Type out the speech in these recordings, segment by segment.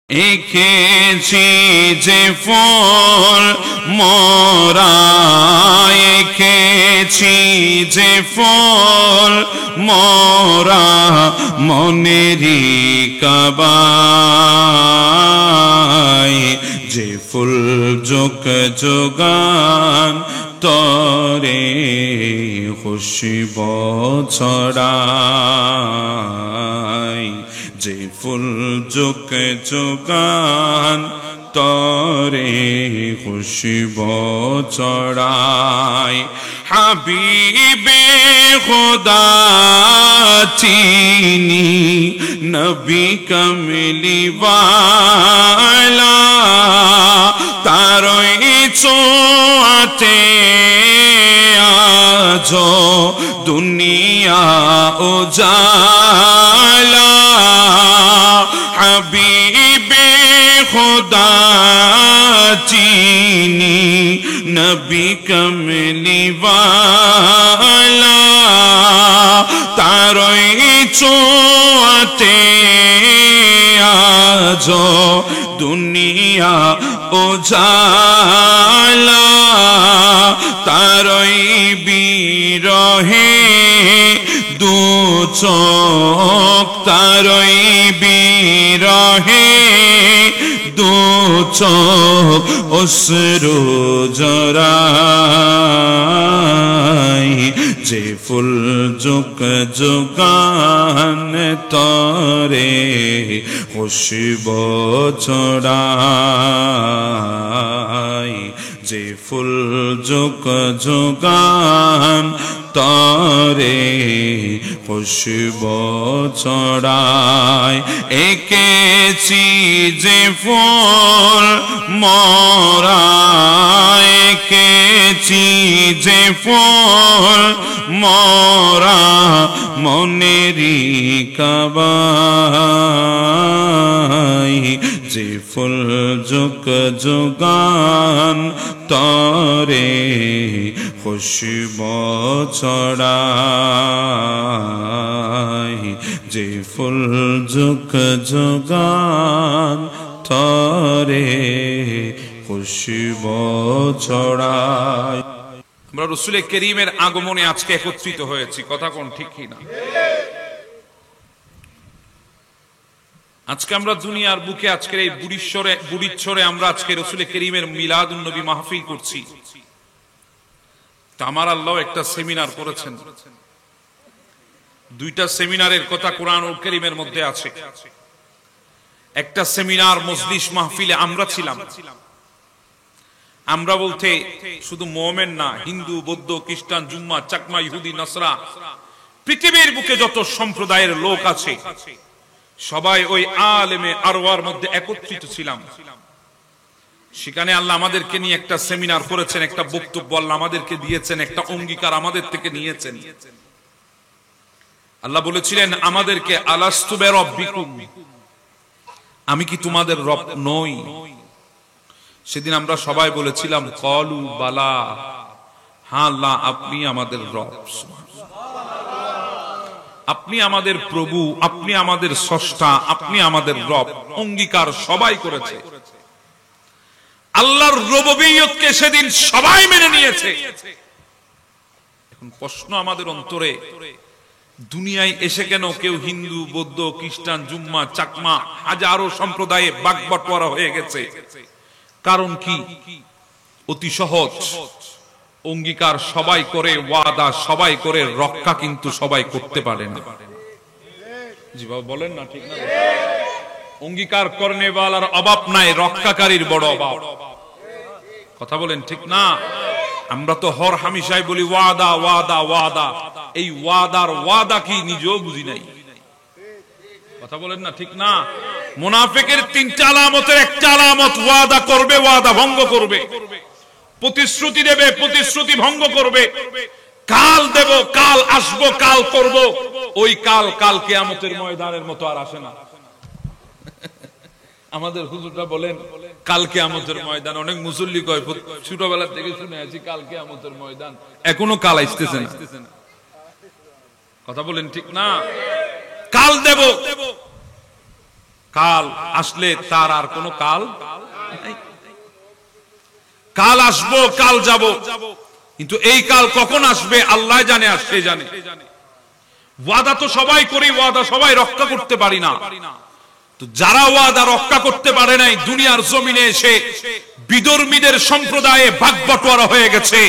এঁকেছি যে ফুল মোরা, এঁকেছি যে ফুল মোরা মনেরি কাবায়, যে ফুল যোগ যোগান তরে খুশবু ছড়ায়, যে ফুল যোগ যোগান তরে খুশবু ছড়ায়। হাবিবে খুদা চিনি নবী কমলি ওয়ালা, তারই ছোঁয়াতে আজো দুনিয়া উজালা। হাবিবে খুদা চিনি নবী কমলি ওয়ালা, তারই ছোঁয়াতে আজো দুনিয়া উজালা। তারই বিরহে দু চোখ, তারই বিরহে দু চোখ অশ্রু জড়ায়, যে ফুল যোগ যোগান তরে খুশবু ছড়ায়, যে ফুল যোগ যোগান তরে খুশবু ছড়ায়। এঁকেছি যে ফুল মোরা, এঁকেছি যে ফুল মোরা মনেরি কাবায়, যে ফুল যোগ যোগান তরে খুশবু ছড়ায়, যে ফুল যোগ যোগান তরে খুশবু ছড়ায়। আমরা রাসূলে কারীমের আগমনে আজকে একত্রিত হয়েছি, কথা কোন ঠিক কিনা? আজকে আমরা দুনিয়ার বুকে আজকের এই বুড়িচ্ছরে আমরা আজকে রাসূলে কারীমের মিলাদুন নবী মাহফিল করছি। তা আমার আল্লাহ একটা সেমিনার করেছেন, দুইটা সেমিনারের কথা কোরআনুল কারীমের মধ্যে আছে। একটা সেমিনার মজলিস মাহফিলে আমরা ছিলাম। আমরা বলতে শুধু মুমিন না, হিন্দু, বৌদ্ধ, খ্রিস্টান, জুম্মা, চাকমা, ইহুদি, নাসরা, পৃথিবীর বুকে যত সম্প্রদায়ের লোক আছে সবাই ওই আলেমে আরওয়ার মধ্যে একত্রিত ছিলাম। সেখানে আল্লাহ আমাদেরকে নিয়ে একটা সেমিনার করেছেন, একটা বক্তব্য আল্লাহ আমাদেরকে দিয়েছেন, একটা অঙ্গীকার আমাদের থেকে নিয়েছেন। আল্লাহ বলেছিলেন আমাদেরকে, আলাস্তু বিরাব্বিকুম, আমি কি তোমাদের রব নই? সেদিন আমরা সবাই বলেছিলাম ক্বালু বালা, হ্যাঁ আল্লাহ আপনি আমাদের রব, আপনি আমাদের প্রভু, আপনি আমাদের স্রষ্টা, আপনি আমাদের রব। অঙ্গীকার সবাই করেছে। আল্লাহর রুবুবিয়্যতকে সেদিন সবাই মেনে নিয়েছে। এখন প্রশ্ন আমাদের অন্তরে, দুনিয়ায় এসে কেন কেউ হিন্দু, বৌদ্ধ, খ্রিস্টান, জুম্মা, চাকমা হাজারো সম্প্রদায়ে বাগবটোয়ারা হয়ে গেছে? কারণ কি? অতি সহজ, অঙ্গীকার সবাই করে, ওয়াদা সবাই করে, রক্ষা কিন্তু সবাই করতে পারে না। জি বাবা বলেন না, ঠিক না? অঙ্গীকার করনে ওয়ালার অভাব নাই, রক্ষাকারীর বড় অভাব। কথা বলেন ঠিক না? আমরা তো হর হামেশাই বলি ওয়াদা ওয়াদা ওয়াদা, এই ওয়াদার ওয়াদা কি নিজেও বুঝি নাই। কথা বলেন না, ঠিক না? মুনাফিকের তিনটা আলামতের একটা আলামত ওয়াদা করবে, ওয়াদা ভঙ্গ করবে, প্রতিশ্রুতি দেবে, প্রতিশ্রুতি ভঙ্গ করবে, কাল দেব, কাল আসবো, কাল করব, ওই কাল কাল কিয়ামতের ময়দানের মতো আর আসে না। আমাদের হুজুররা বলেন কাল কিয়ামতের ময়দান, অনেক মুসল্লি কয় ছোটবেলা থেকে শুনে আছি কাল কিয়ামতের ময়দান, এখনো কাল আসতেছে না। কথা বলেন ঠিক না? কাল দেব, কাল আসলে তার আর কোনো কাল নাই। কাল আসবো, কাল যাব, কিন্তু এই কাল কখন আসবে আল্লাহ জানে, আর সে জানে। ওয়াদা তো সবাই করি, ওয়াদা সবাই রক্ষা করতে পারি না। তো যারা ওয়াদা রক্ষা করতে পারে নাই, দুনিয়ার জমিনে এসে বিধর্মীদের সম্প্রদায়ে ভাগ বটোয়ারা হয়ে গেছে,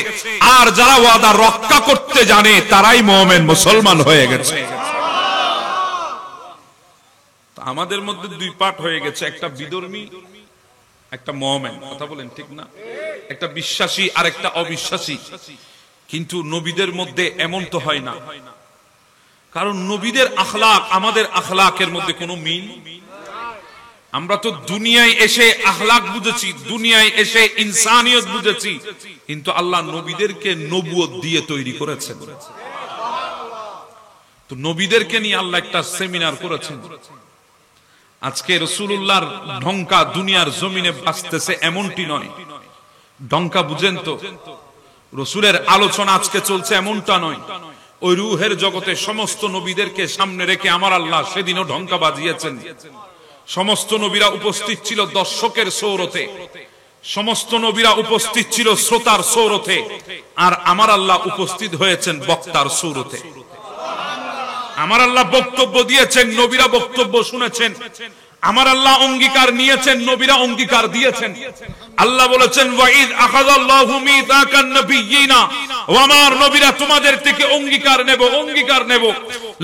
আর যারা ওয়াদা রক্ষা করতে জানে তারাই মুমিন মুসলমান হয়ে গেছে। আমাদের মধ্যে দুই পার্ট হয়ে গেছে, একটা বিধর্মী, একটা মুমিন। কথা বলেন ঠিক না? একটা বিশ্বাসী আর একটা অবিশ্বাসী। কিন্তু নবীদের মধ্যে এমন তো হয় না, কারণ নবীদের আখলাক আমাদের আখলাকের মধ্যে কোনো মিল। আমরা তো দুনিয়ায় এসে আখলাক বুঝেছি, দুনিয়ায় এসে ইনসানিয়ত বুঝেছি, কিন্তু আল্লাহ নবীদেরকে নবুয়ত দিয়ে তৈরি করেছেন। তো নবীদেরকে নিয়ে আল্লাহ একটা সেমিনার করেছেন। আজকে রাসূলুল্লাহর ঢঙ্কা দুনিয়ার জমিনে বাজতেছে এমনটি নয়। ঢঙ্কা বুঝেন তো? রাসূলের আলোচনা আজকে চলছে এমনটা নয়। ওই রূহের জগতে সমস্ত নবীদেরকে সামনে রেখে আমার আল্লাহ সেদিনও ঢঙ্কা বাজিয়েছেন। সমস্ত নবীরা উপস্থিত ছিল দর্শকের সৌরতে, সমস্ত নবীরা উপস্থিত ছিল শ্রোতার সৌরতে, আর আমার আল্লাহ উপস্থিত হয়েছেন বক্তার সৌরতে। আমার আল্লাহ বক্তব্য দিয়েছেন, নবীরা বক্তব্য শুনেছেন। আমার আল্লাহ অঙ্গীকার নিয়েছেন, নবীরা অঙ্গীকার দিয়েছেন। আল্লাহ বলেছেন ওয়াইদ আখাযাল্লাহু মিতাকান নাবিয়্যিনা, ও আমার নবীরা তোমাদের থেকে অঙ্গীকার নেব, অঙ্গীকার নেব।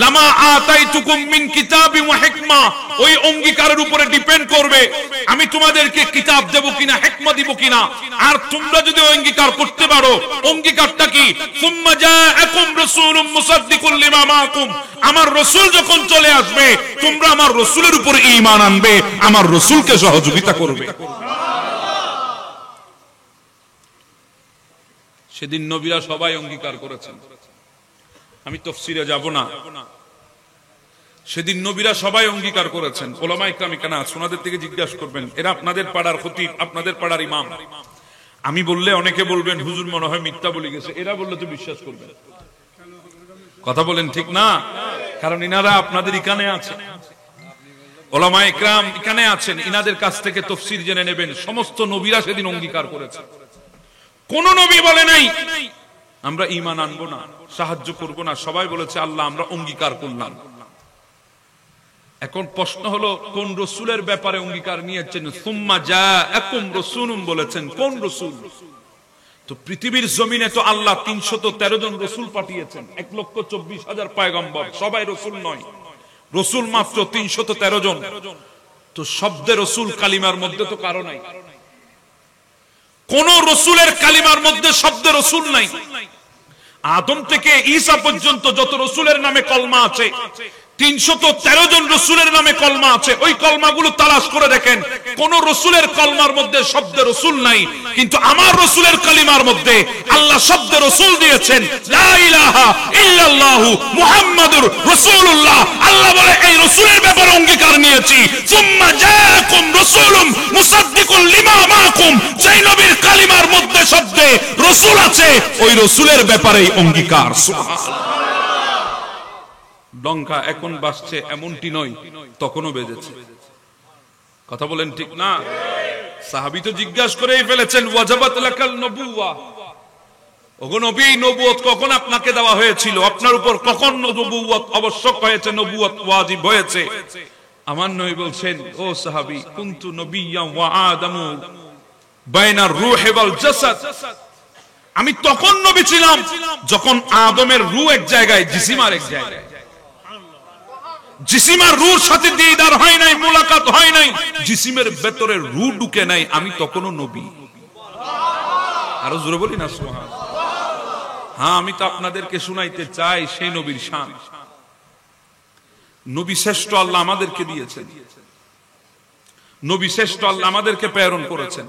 লামা আতাইতুকুম মিন কিতাবি ওয়া হিকমা, ওই অঙ্গীকারের উপরে ডিপেন্ড করবে আমি তোমাদেরকে কিতাব দেব কিনা, হিকমা দিব কিনা। আর তোমরা যদি অঙ্গীকার করতে পারো, অঙ্গীকারটা কি? সুম্মা জাআকুম রাসূলুম মুসাদ্দিকুল লিমা মাআকুম, আমার রাসূল যখন চলে আসবে তোমরা আমার রাসূলের উপর ঈমান আনবে, আমার রাসূলকে সহযোগিতা করবে। সেদিন নবীরা সবাই অঙ্গীকার করেছেন। আমি তাফসীরে যাব না। সেদিন নবীরা সবাই অঙ্গীকার করেছেন। উলামায়ে কেরাম এখানে আছেন, ওনাদের থেকে জিজ্ঞাসা করবেন, এরা আপনাদের পাড়ার খতিব, আপনাদের পাড়ার ইমাম। আমি বললে অনেকে বলবেন হুজুর মনে হয় মিথ্যা বলে গেছে, এরা বললে তো বিশ্বাস করবেন। কথা বলেন ঠিক না? কারণ ইনারা আপনাদের এখানে আছেন, উলামায়ে কেরাম এখানে আছেন, ইনাদের কাছ থেকে তাফসীর জেনে নেবেন। সমস্ত নবীরা সেদিন অঙ্গীকার করেছেন। কোন নবী বলে নাই আমরা ঈমান আনবো না, সাহায্য করব না। সবাই বলেছে আল্লাহ আমরা অঙ্গীকার করলাম। এখন প্রশ্ন হলো কোন রাসূলের ব্যাপারে অঙ্গীকার নিয়েছেন? সুম্মা জাআকুম রাসূলুম বলেছেন, কোন রাসূল? তো পৃথিবীর জমিনে তো আল্লাহ 313 জন রাসূল পাঠিয়েছেন, 1,24,000 পয়গম্বর, সবাই রাসূল নয়। রাসূল মাত্র 313 জন। তো শব্দে রাসূল কালিমার মধ্যে তো কারো নাই। কোন রাসূলের কালিমার মধ্যে শব্দে রাসূল নাই। আদম থেকে ঈসা পর্যন্ত যত রাসূলের নামে কলমা আছে, 313 জন রাসূলের নামে কলমা আছে। ওই কলমাগুলো তালাশ করে দেখেন, কোন রাসূলের কলমার মধ্যে শব্দে রাসূল নাই। কিন্তু আমার রাসূলের কালিমার মধ্যে আল্লাহ শব্দে রাসূল দিয়েছেন, লা ইলাহা ইল্লাল্লাহু মুহাম্মাদুর রাসূলুল্লাহ। আল্লাহ বলে এই রাসূলের ব্যাপারে অঙ্গীকার নিয়েছি। সুম্মা জাআকুম রাসূলুম মুসাদ্দিকুল লিমা মাআকুম, যেই নবীর কালিমার মধ্যে শব্দে রাসূল আছে ওই রাসূলের ব্যাপারেই অঙ্গীকার। সুবহানাল্লাহ। ডঙ্কা এখন বাজছে এমনটি নয়, তখনও বেজেছে। কথা বলেন ঠিক না? সাহাবী তো জিজ্ঞাসা করেই ফেলেছেন, ওয়াজাবাত লাকাল নবুওয়া, ওগো নবী নবুয়ত কখন আপনাকে দেওয়া হয়েছিল? আপনার উপর কখন নবুয়ত আবশ্যক হয়েছে, নবুয়ত ওয়াজিব হয়েছে? আমার নবী বলছেন, ও সাহাবী, কুনতু নবিয়্যা ওয়া আদামু বাইনার রূহি ওয়াল জাসাদ, আমি তখন নবী ছিলাম যখন আদমের রূহ এক জায়গায়, জিসিম আর এক জায়গায়। জিসিমের রূহর সাথে দিদার হয় নাই, মুলাকাত হয় নাই, জিসিমের ভেতরে রূহ ঢুকে নাই, আমি তখনও নবী। আরো জোরে বলি না সুবহানাল্লাহ। হ্যাঁ, আমি তো আপনাদেরকে শুনাইতে চাই সেই নবীর শান। নবী শ্রেষ্ঠ আল্লাহ আমাদেরকে দিয়েছেন, নবী শ্রেষ্ঠ আল্লাহ আমাদেরকে প্রেরণ করেছেন।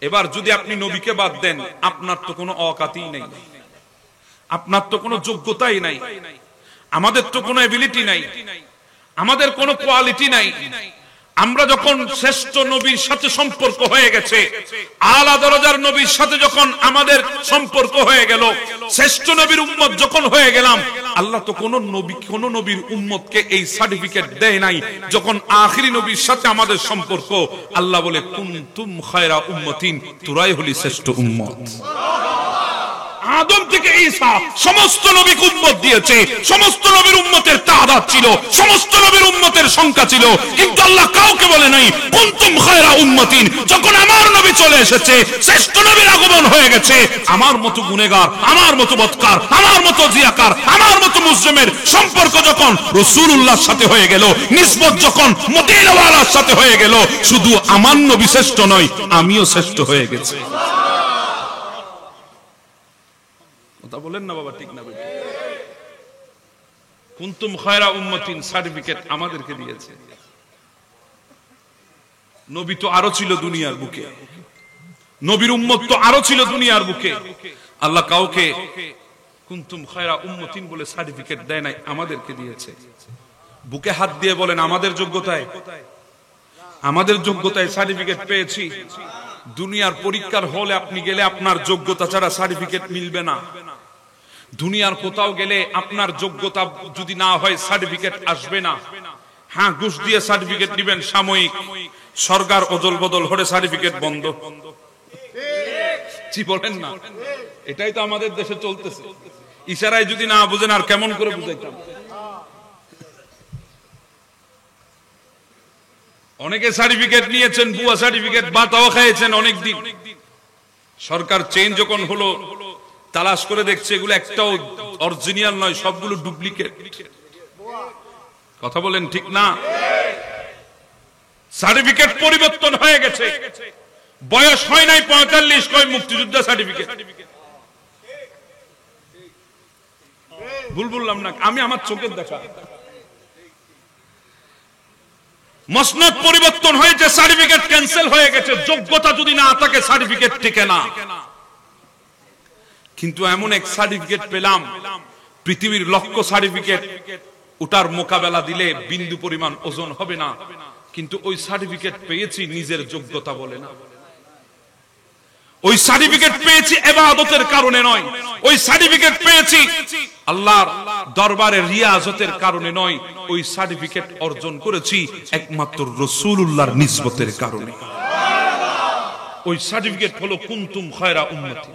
এবার যদি আপনি নবীকে বাদ দেন, আপনার তো কোনো অকাতই নেই, আপনার তো কোনো যোগ্যতাই নাই, আমাদের তো কোনো এবিলিটি নাই, আমাদের কোনো কোয়ালিটি নাই। আমরা যখন শ্রেষ্ঠ নবীর সাথে সম্পর্ক হয়ে গেছে, আলা দরজার নবীর সাথে যখন আমাদের সম্পর্ক হয়ে গেল, শ্রেষ্ঠ নবীর উম্মত যখন হয়ে গেলাম, আল্লাহ তো কোন নবীর উম্মতকে এই সার্টিফিকেট দেয় নাই। যখন আখিরি নবীর সাথে আমাদের সম্পর্ক, আল্লাহ বলে কুনতুম খায়রা উম্মাতিন, তোরাই হলি শ্রেষ্ঠ উম্মত। আদম থেকে ঈসা সমস্ত নবীকে উম্মত দিয়েছে, সমস্ত নবীর উম্মতের তাআদাদ ছিল, সমস্ত নবীর উম্মতের সংখ্যা ছিল, কিন্তু আল্লাহ কাউকে বলে নাই কুনতুম খায়রা উম্মাতিন। যখন আমার নবী চলে এসেছে, শ্রেষ্ঠ নবীর আগমন হয়ে গেছে, আমার মতো গুনাহগার, আমার মতো বদকার, আমার মতো জিয়াকার, আমার মতো মুসলিমের সম্পর্ক যখন রাসূলুল্লাহর সাথে হয়ে গেল, নিসবত যখন মদিনাওয়ালার সাথে হয়ে গেল, শুধু আমার নবী শ্রেষ্ঠ নয়, আমিও শ্রেষ্ঠ হয়ে গেছি। কথা বলেন না বাবা, ঠিক না? কুনতুম খায়রা উম্মাতিন সার্টিফিকেট আমাদেরকে দিয়েছে। নবী তো আরো ছিল দুনিয়ার বুকে, নবীর উম্মত তো আরো ছিল দুনিয়ার বুকে। আল্লাহ কাউকে কুনতুম খায়রা উম্মাতিন বলে সার্টিফিকেট দেয় নাই, আমাদেরকে দিয়েছে। বুকে হাত দিয়ে বলেন, আমাদের যোগ্যতায় সার্টিফিকেট পেয়েছি। দুনিয়ার পরীক্ষার হলে আপনি গেলে আপনার যোগ্যতা ছাড়া সার্টিফিকেট মিলবে না। দুনিয়ার কোথাও গেলে আপনার যোগ্যতা যদি না হয় সার্টিফিকেট আসবে না। হ্যাঁ, ঘুষ দিয়ে সার্টিফিকেট দিবেন সাময়িক, সরকার অদল বদল হলে সার্টিফিকেট বন্ধ। কি বলেন না? এটাই তো আমাদের দেশে চলতেছে। ইশারায় যদি না বুঝেন আর কেমন করে বুঝাইতাম? অনেকে সার্টিফিকেট নিয়েছেন, ভুয়া সার্টিফিকেট, বাতাও খাইয়েছেন অনেকদিন। সরকার চেঞ্জ যখন হলো, তালাশ করে দেখছে এগুলো একটাও অরিজিনাল নয়, সবগুলো ডুপ্লিকেট। কথা বলেন ঠিক না? সার্টিফিকেট পরিবর্তন হয়ে গেছে, বয়স হয় নাই 45, কয় মুক্তিযোদ্ধা সার্টিফিকেট। ভুল বললাম না? আমি আমার চোখের দেখা। মসনদ পরিবর্তন হয়েছে, সার্টিফিকেট ক্যান্সেল হয়ে গেছে। যোগ্যতা যদি না থাকে সার্টিফিকেট টিকে না। কিন্তু এমন এক সার্টিফিকেট পেলাম, পৃথিবীর লক্ষ সার্টিফিকেট ওটার মোকাবেলা দিলে বিন্দু পরিমাণ ওজন হবে না, কিন্তু ওই সার্টিফিকেট পেয়েছি নিজের যোগ্যতা বলে না। ওই সার্টিফিকেট পেয়েছি ইবাদতের কারণে নয়, ওই সার্টিফিকেট পেয়েছি আল্লাহর দরবারে রিয়াজতের কারণে নয়, ওই সার্টিফিকেট অর্জন করেছি একমাত্র রাসূলুল্লাহর নিসবতের কারণে। ওই সার্টিফিকেট হলো কুনতুম খায়রা উম্মতি।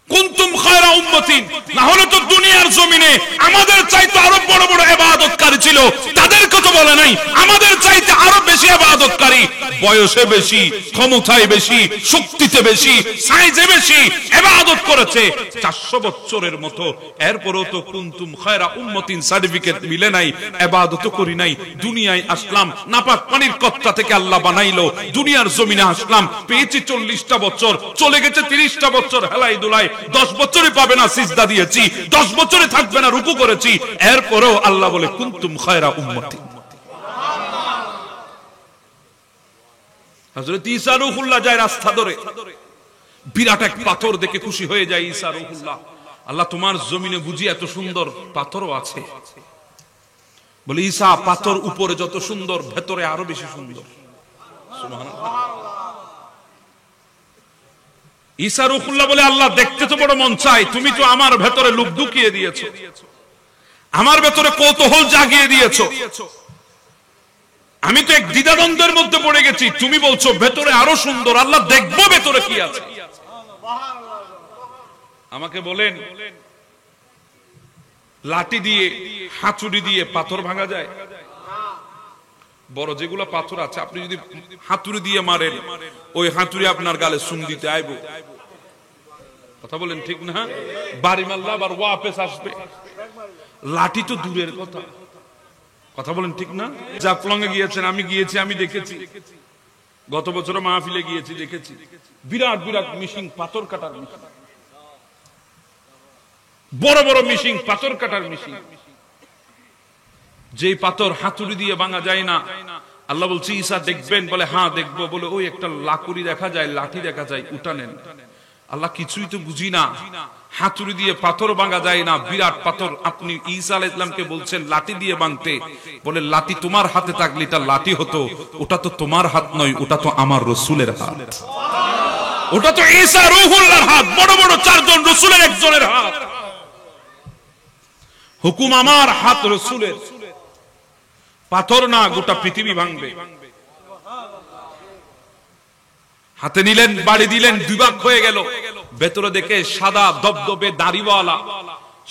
কুনতুম খায়রা উম্মাতিন, না হলে তো দুনিয়ার জমিনে আমাদের চাইতে আরো বড় বড় ইবাদতকারী ছিল, তাদেরকে তো বলে নাই আমাদের চাইতে আরো বেশি ইবাদতকারী, বয়সে বেশি, ক্ষমতায় বেশি, শক্তিতে বেশি, সাইজে বেশি ইবাদত করেছে 400 বছরের মতো। এরপরও তো কুনতুম খায়রা উম্মাতিন সার্টিফিকেট মিলে নাই, ইবাদত করি নাই। দুনিয়ায় আসলাম, নাপাক পানির কত্তা থেকে আল্লাহ বানাইলো, দুনিয়ার জমিনে আসলাম, পেয়েছি 40টা বছর, চলে গেছে 30টা বছর হেলাই দুলাই, 10 বছরে পাবে না সিজদা দিয়েছি, 10 বছরে থাকবে না রুকু করেছি। এরপরেও আল্লাহ বলে কুনতুম খায়রা উম্মতি। হযরত ঈসা রূহুল্লাহ যায় রাস্তা ধরে, বিরাট এক পাথর দেখে খুশি হয়ে যায় ঈসা রূহুল্লাহ। আল্লাহ, তোমার জমিনে বুঝি এত সুন্দর পাথরও আছে? বলে ঈসা, পাথর উপরে যত সুন্দর, ভেতরে আরো বেশি সুন্দর। সুবহানাল্লাহ। ঈসা রূহুল্লাহ বলে, আল্লাহ, দেখতে তো বড় মন চায়, তুমি তো আমার ভেতরে লোভ ঢুকিয়ে দিয়েছো, আমার ভেতরে কৌতূহল জাগিয়ে দিয়েছো, আমি তো এক দ্বিধাদ্বন্দ্বের মধ্যে পড়ে গেছি। তুমি বলছো ভেতরে আরো সুন্দর, আল্লাহ দেখবো ভেতরে কি আছে। আমাকে বলেন, লাঠি দিয়ে, হাতুড়ি দিয়ে পাথর ভাঙা যায়? বড় যেগুলো পাথর আছে, আপনি যদি হাতুড়ি দিয়ে মারেন, ওই হাতুড়ি আপনার গালে সুং দিতে আইব। কথা বলেন ঠিক না? বাড়ি মারলে আবার ওয়াপেস আসবে। লাঠি তো দূরের কথা। কথা বলেন ঠিক না? জাফলংয়ে গিয়েছেন, আমি গিয়েছি, আমি দেখেছি। গত বছর মাহফিলে গিয়েছি, দেখেছি বিরাট বিরাট মিশিং, পাথর কাটার মিশিং, বড় বড় মিশিং, পাথর কাটার মিশিং। যেই পাথর হাতুড়ি দিয়ে ভাঙা যায় না। আল্লাহ বলছে, ঈসা দেখবেন? বলে, হ্যাঁ দেখবো। বলে, ওই একটা লাকুড়ি দেখা যায়, লাঠি দেখা যায়, উঠা নেন। আল্লাহ, কিছুই তো বুঝি না, হাতুড়ি দিয়ে পাথর ভাঙা যায় না, বিরাট পাথর, আপনি ঈসা আলাইহিস সালামকে বলছেন লাঠি দিয়ে ভাঙতে। বলে, লাঠি তোমার হাতে থাকলে এটা লাঠি হতো, ওটা তো তোমার হাত নয়, ওটা তো আমার রাসূলের হাত, ওটা তো ঈসা রূহুল্লাহর হাত, বড় বড় 4 জন রাসূলের একজনের হাত। হুকুম আমার, হাত রাসূলের। পাথর না, গোটা পৃথিবী ভাঙবে। হাতে নিলেন, বাড়ি দিলেন, দুই ভাগ হয়ে গেল। ভেতরে দেখে সাদা দবদবে দাড়িওয়ালা,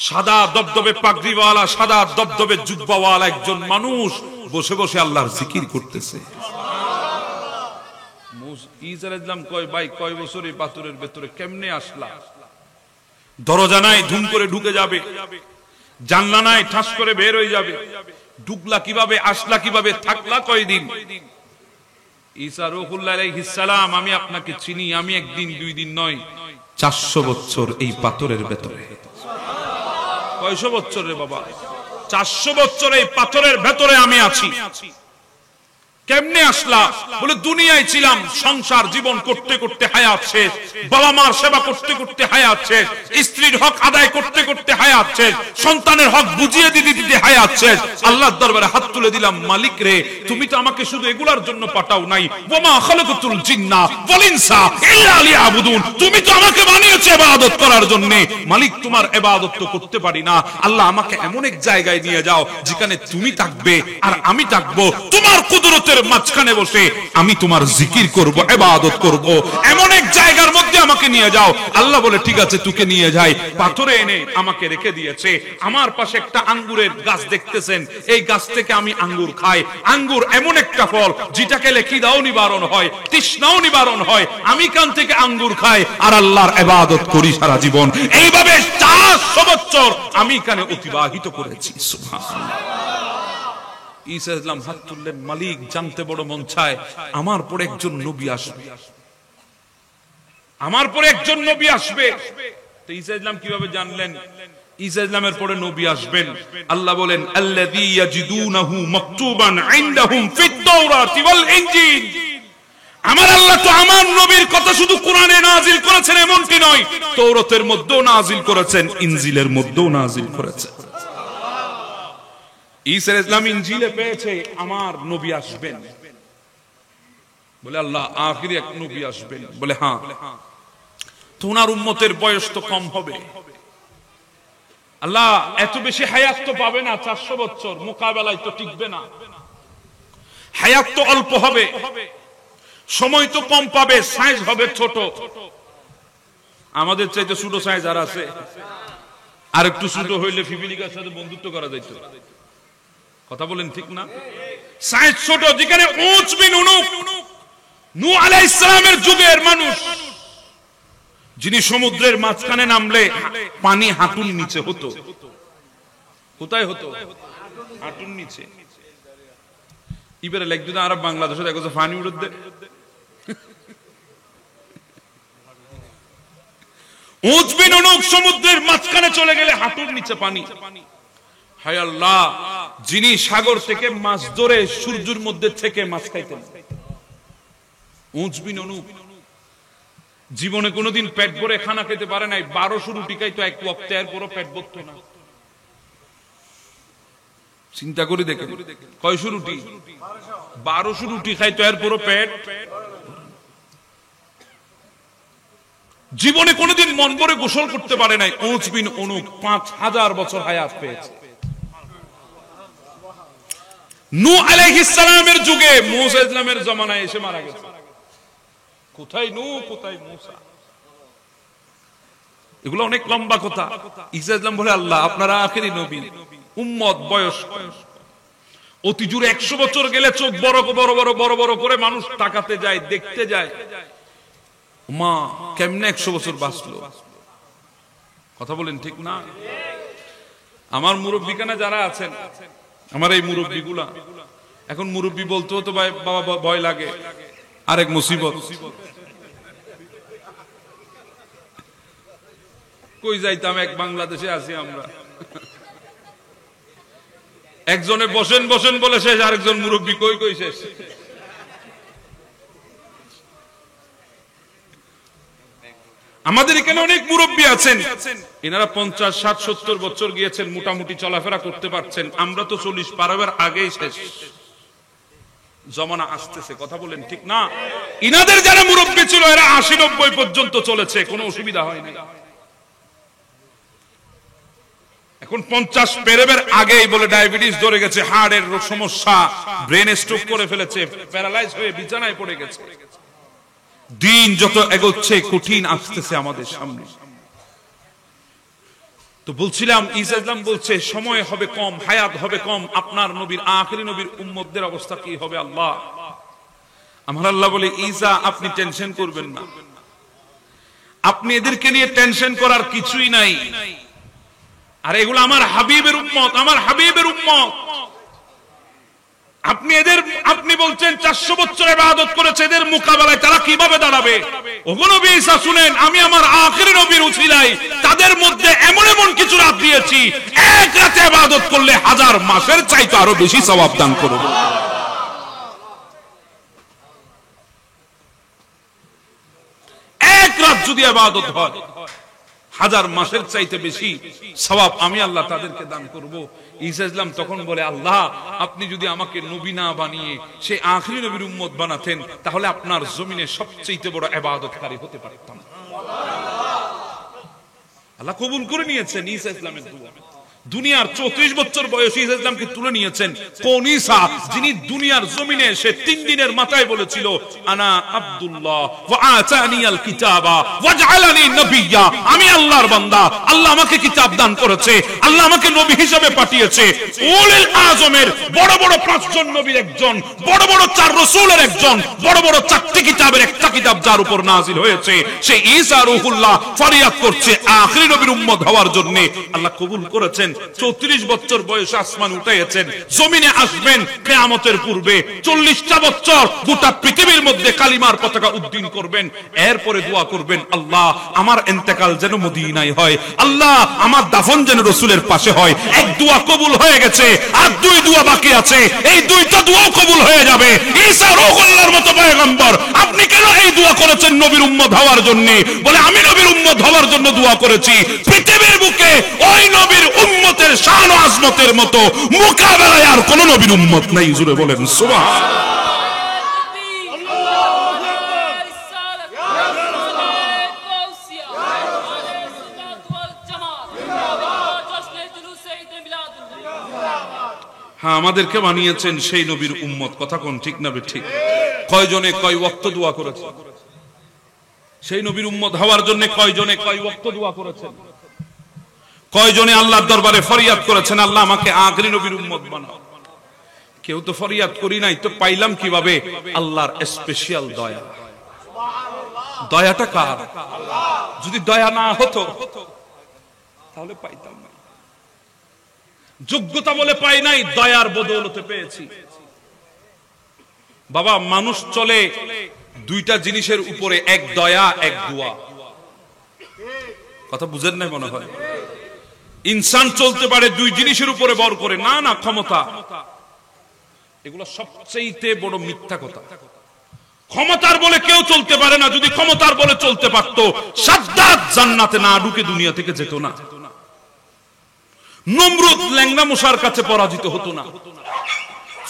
সাদা দবদবে পাগড়িওয়ালা, সাদা দবদবে জুব্বাওয়ালা একজন মানুষ বসে বসে আল্লাহর জিকির করতেছে। ঈসা আলাইহিস সালাম কয়, ভাই কয় বছর এই পাথরের ভেতরে কেমনে আসলা? দরজা নাই, ধুম করে ঢুকে যাবে। জানলা নাই, ঠাস করে বের হয়ে যাবে। ঢুকলা কিভাবে, আসলা কিভাবে, থাকলা কয়দিন? ঈসা রূহুল্লাহ আলাইহিস সালাম, আমি আপনাকে চিনি, আমি একদিন দুই দিন নয়, 400 বছর এই পাথরের ভেতরে। কয়শো বছর রে বাবা? 400 বছর এই পাথরের ভেতরে আমি আছি। কেমনে আসলা? বলে দুনিয়ায় ছিলাম, সংসার জীবন করতে করতে হায়াত শেষ, বাবা মার সেবা করতে করতে হায়াত শেষ, স্ত্রীর হক আদায় করতে করতে হায়াত শেষ, সন্তানের হক বুঝিয়ে দিতে দিতে হায়াত শেষ। আল্লাহর দরবারে হাত তুলে দিলাম, মালিক রে, তুমি তো আমাকে শুধু এগুলার জন্য পাঠাও নাই। ওয়ামা খালাকাতুল জিন্না ওয়াল ইনসা ইল্লা লিয়াবুদুন, তুমি তো আমাকে বানিয়েছো ইবাদত করার জন্য। মালিক, তোমার ইবাদত তো করতে পারি না। আল্লাহ, আমাকে এমন এক জায়গায় নিয়ে যাও যেখানে তুমি থাকবে আর আমি থাকবো, তোমার কুদরতের মাঝখানে বসে আমি তোমার জিকির করব, ইবাদত করব, এমন এক জায়গার মধ্যে আমাকে নিয়ে যাও। আল্লাহ বলে, ঠিক আছে, তোকে নিয়ে যাই। পাথরে এনে আমাকে রেখে দিয়েছে। আমার পাশে একটা আঙ্গুরের গাছ দেখতেছেন, এই গাছ থেকে আমি আঙ্গুর খাই। আঙ্গুর এমন একটা ফল যেটা খেলে খিদাও নিবারণ হয়, তৃষ্ণাও নিবারণ হয়। আমি কান থেকে আঙ্গুর খাই আর আল্লাহর ইবাদত করি সারা জীবন। এইভাবে 400 বছর আমি এখানে অতিবাহিত করেছি। সুবহানাল্লাহ। ঈসা ইসলাম হাত তুললেন, মালিক, জানতে বড় মন চায়, আমার পরে একজন নবী আসবে, আমার পরে একজন নবী আসবে। তো ঈসা ইসলাম কিভাবে জানলেন ঈসা ইসলামের পরে নবী আসবেন? আল্লাহ বলেন, আল্লাযী ইয়াজিদুনাহু মাকতুবান ইনদাহুম ফিত তাওরাতি ওয়াল ইনজিল। আমার আল্লাহ তো আমার নবীর কথা শুধু কোরআনে নাজিল করেছেন এমনটি নয়, তাওরাতের মধ্যেও নাজিল করেছেন, ইনজিলের মধ্যেও নাজিল করেছেন। ঈসা আলাইহিস সালাম ইনজিলে পেয়েছে আমার নবী আসবেন। বলে, আল্লাহ, আখিরি এক নবী আসবেন? বলে, হ্যাঁ। তো ওনার উম্মতের বয়স তো কম হবে। আল্লাহ, এত বেশি হায়াত তো পাবে না, 400 বছর মোকাবেলায় তো টিকবে না। হায়াত তো অল্প হবে, সময় তো কম পাবে, সাইজ হবে ছোট। আমাদের চাইতে ছোট সাইজ আর আছে। আর একটু ছোট হইলে ফিফিলিকার সাথে বন্ধুত্ব করা যাইত। কথা বলেন, ঠিক না? সাইজ ছোট, যেখানে উঁচ বিন উনুক, নূহ আলাইহিস সালামের যুগের মানুষ, যিনি সমুদ্রের মাঝখানে নামলে পানি হাঁটুর নিচে হতো। কোথায় হতো? হাঁটুর নিচে। ইবারে লেখ যদি আরব বাংলাদেশে দেখো পানি উড়ে, উঁচ বিন উনুক সমুদ্রের মাঝখানে চলে গেলে হাঁটুর নিচে পানি। হায় আল্লাহ, যিনি সাগর থেকে মাছ ধরে সূর্যের মধ্যে থেকে মাছ খাইতেন, উঁচ বিন উনুক, জীবনে কোনোদিন পেট ভরে খানা খেতে পারে নাই। 1200 রুটি খাইতো এক ওয়াক্তে, এর পুরো পেট ভরতো না। চিন্তা করে দেখেন, কয়শো রুটি? 1200 রুটি খাইতো, এর পুরো পেট। জীবনে কোনোদিন মন ভরে গোসল করতে পারে নাই। উঁচ বিন উনুক 5000 বছর হায়াত পেয়েছে। নূহ আলাইহিস সালামের যুগে মূসা ইসলামের জমানায় এসে মারা গেছে। কোথায় নূহ, কোথায় মূসা? এগুলো অনেক লম্বা কথা। ঈসা ইসলাম বলে, আল্লাহ, আপনারা আখেরি নবী, উম্মত বয়স অতি জোরে 100 বছর গেলে চোখ বড় বড় বড় বড় বড় করে মানুষ তাকাতে যায়, দেখতে যায়, মা কেমনে 100 বছর বাঁচলো। কথা বলেন, ঠিক না? আমার মুরব্বিখানা যারা আছেন, আমার এই মুরব্বিগুলা, এখন মুরব্বি বলতেও তো বাবা ভয় লাগে। আরেক মুসিবত, কই যাইতাম, এক বাংলাদেশে আছি আমরা। একজনে বসেন বসেন বলে শেষ, আরেকজন মুরব্বি কই কই শেষ। আমাদের এখানে অনেক মুরব্বী আছেন, এনারা 50, 60, 70 বছর গিয়েছেন, মোটামুটি চলাফেরা করতে পারছেন। আমরা তো 40 পারাবার আগেই শেষ। জমানা আসতেছে, কথা বলেন, ঠিক না? ইনাদের যারা মুরব্বী ছিল এরা 80-90 পর্যন্ত চলেছে, কোনো অসুবিধা হয়নি। এখন এখন 50 পেরেবের আগেই বলে ডায়াবেটিস ধরে গেছে, হার্টের সমস্যা, ব্রেন স্ট্রোক করে ফেলেছে, প্যারালাইজ হয়ে বিছানায় পড়ে গেছে। দিন যত এগোচ্ছে কঠিন আসতেছে আমাদের সামনে। তো বলছিলাম ঈসা ইসলাম বলছে সময় হবে কম, হায়াত হবে কম, আপনার নবীর আখিরি নবীর উম্মতদের অবস্থা কি হবে? আল্লাহ, আমার আল্লাহ বলে ঈসা আপনি টেনশন করবেন না, আপনি এদেরকে নিয়ে টেনশন করার কিছুই নাই। আর এগুলো আমার হাবিবের উম্মত, আমার হাবিবের উম্মত। আপনি বলছেন 400 বছর ইবাদত করেছে, এদের মোকাবেলায় তারা কিভাবে দাঁড়াবে? ওগো নবী ঈসা শুনেন, আমি আমার আখিরি নবীর উসিলায় তাদের মধ্যে এমন এমন কিছু রাত দিয়েছি, এক রাতে ইবাদত করলে 1000 মাসের চাইতে আরো বেশি সওয়াব দান করব। এক রাত যদি ইবাদত হয় 1000 মাসের চাইতে বেশি সওয়াব আমি আল্লাহ তাদেরকে দান করব। ঈসা ইসলাম তখন বলে, আল্লাহ আপনি যদি আমাকে নবী না বানিয়ে সেই আখিরি নবীর উম্মত বানাতেন, তাহলে আপনার জমিনে সবচেয়ে বড় ইবাদতকারী হতে পারতাম। আল্লাহ কবুল করে নিয়েছেন ঈসা ইসলামের দোয়া। দুনিয়ার 34 বছর বয়সী ঈসা ইসলামকে তুলে নিয়েছেন কোন ঈসা? যিনি দুনিয়ার জমিনে সে 3 দিনের মাথায় বলেছিল, আনা আব্দুল্লাহ ওয়া আতানিয়াল কিতাবা ওয়াজআলানি নবিয়্যা, আমি আল্লাহর বান্দা, আল্লাহ আমাকে কিতাব দান করেছে, আল্লাহ আমাকে নবী হিসেবে পাঠিয়েছে। উলুল আযমের বড় বড় 5 জন নবীর একজন, বড় বড় 4 রাসূলের একজন, বড় বড় 4টি কিতাবের একটা কিতাব যার উপর নাযিল হয়েছে, সেই ঈসা রূহুল্লাহ ফরিয়াদ করছে আখিরি নবীর উম্মত হওয়ার জন্য। আল্লাহ কবুল করেছেন। 34 বছর বয়সে আসমান উঠাইছেন, জমিনে আসবেন কিয়ামতের পূর্বে 40টা বছর গোটা পৃথিবীর মধ্যে কালিমার পতাকা উদ্দিন করবেন। এরপরে দোয়া করবেন, আল্লাহ আমার ইন্তেকাল যেন মদিনায় হয়, আল্লাহ আমার দাফন যেন রাসূলের পাশে হয়। এক দোয়া কবুল হয়ে গেছে, আর 2 দোয়া বাকি আছে, এই 2টা দোয়াও কবুল হয়ে যাবে। ঈসা রূহুল্লাহর মতো পয়গম্বর, আপনি কেন এই দোয়া করেছেন নবীর উম্মত হওয়ার জন্য? বলে আমি নবীর উম্মত হওয়ার জন্য দোয়া করেছি। পৃথিবীর বুকে ওই নবীর উম্মতের শান ও আজমতের মতো মোকাবেলায় আর কোন নবীর উম্মত নাই। জোরে বলেন সুবহানাল্লাহ। হ্যাঁ, আমাদেরকে বানিয়েছেন সেই নবীর উম্মত। কথা কোন ঠিক না ঠিক? কয়জনে কয় ওয়াক্ত দোয়া করেছে? সেই নবীর উম্মত হওয়ার জন্য কয়জনে কয় ওয়াক্ত দোয়া করেছেন? কয়জনে আল্লাহর দরবারে ফরিয়াদ করেছেন, আল্লাহ আমাকে আখিরি নবীর উম্মত বানাও? কেউ তো ফরিয়াদ করি নাই, তো পাইলাম কিভাবে? আল্লাহর স্পেশাল দয়া। দয়াটা কার? যদি দয়া না হতো তাহলে পাইতাম না। যোগ্যতা বলে পাই নাই, দয়ার বদৌলতে পেয়েছি। বাবা, মানুষ চলে 2টা জিনিসের উপরে, এক দয়া, এক দোয়া। কথা বুঝেন নাই মনে হয়? ইনসান চলতে পারে 2 জিনিসের উপরে ভর করে, না না ক্ষমতা। এগুলো সবচেয়ে বড় মিথ্যা কথা। ক্ষমতার বলে কেউ চলতে পারে না। যদি ক্ষমতার বলে চলতে পারত, সাদ্দাত জান্নাতে না ঢুকে দুনিয়া থেকে যেত না। নমরুদ ল্যাংড়া মশার কাছে পরাজিত হতো না।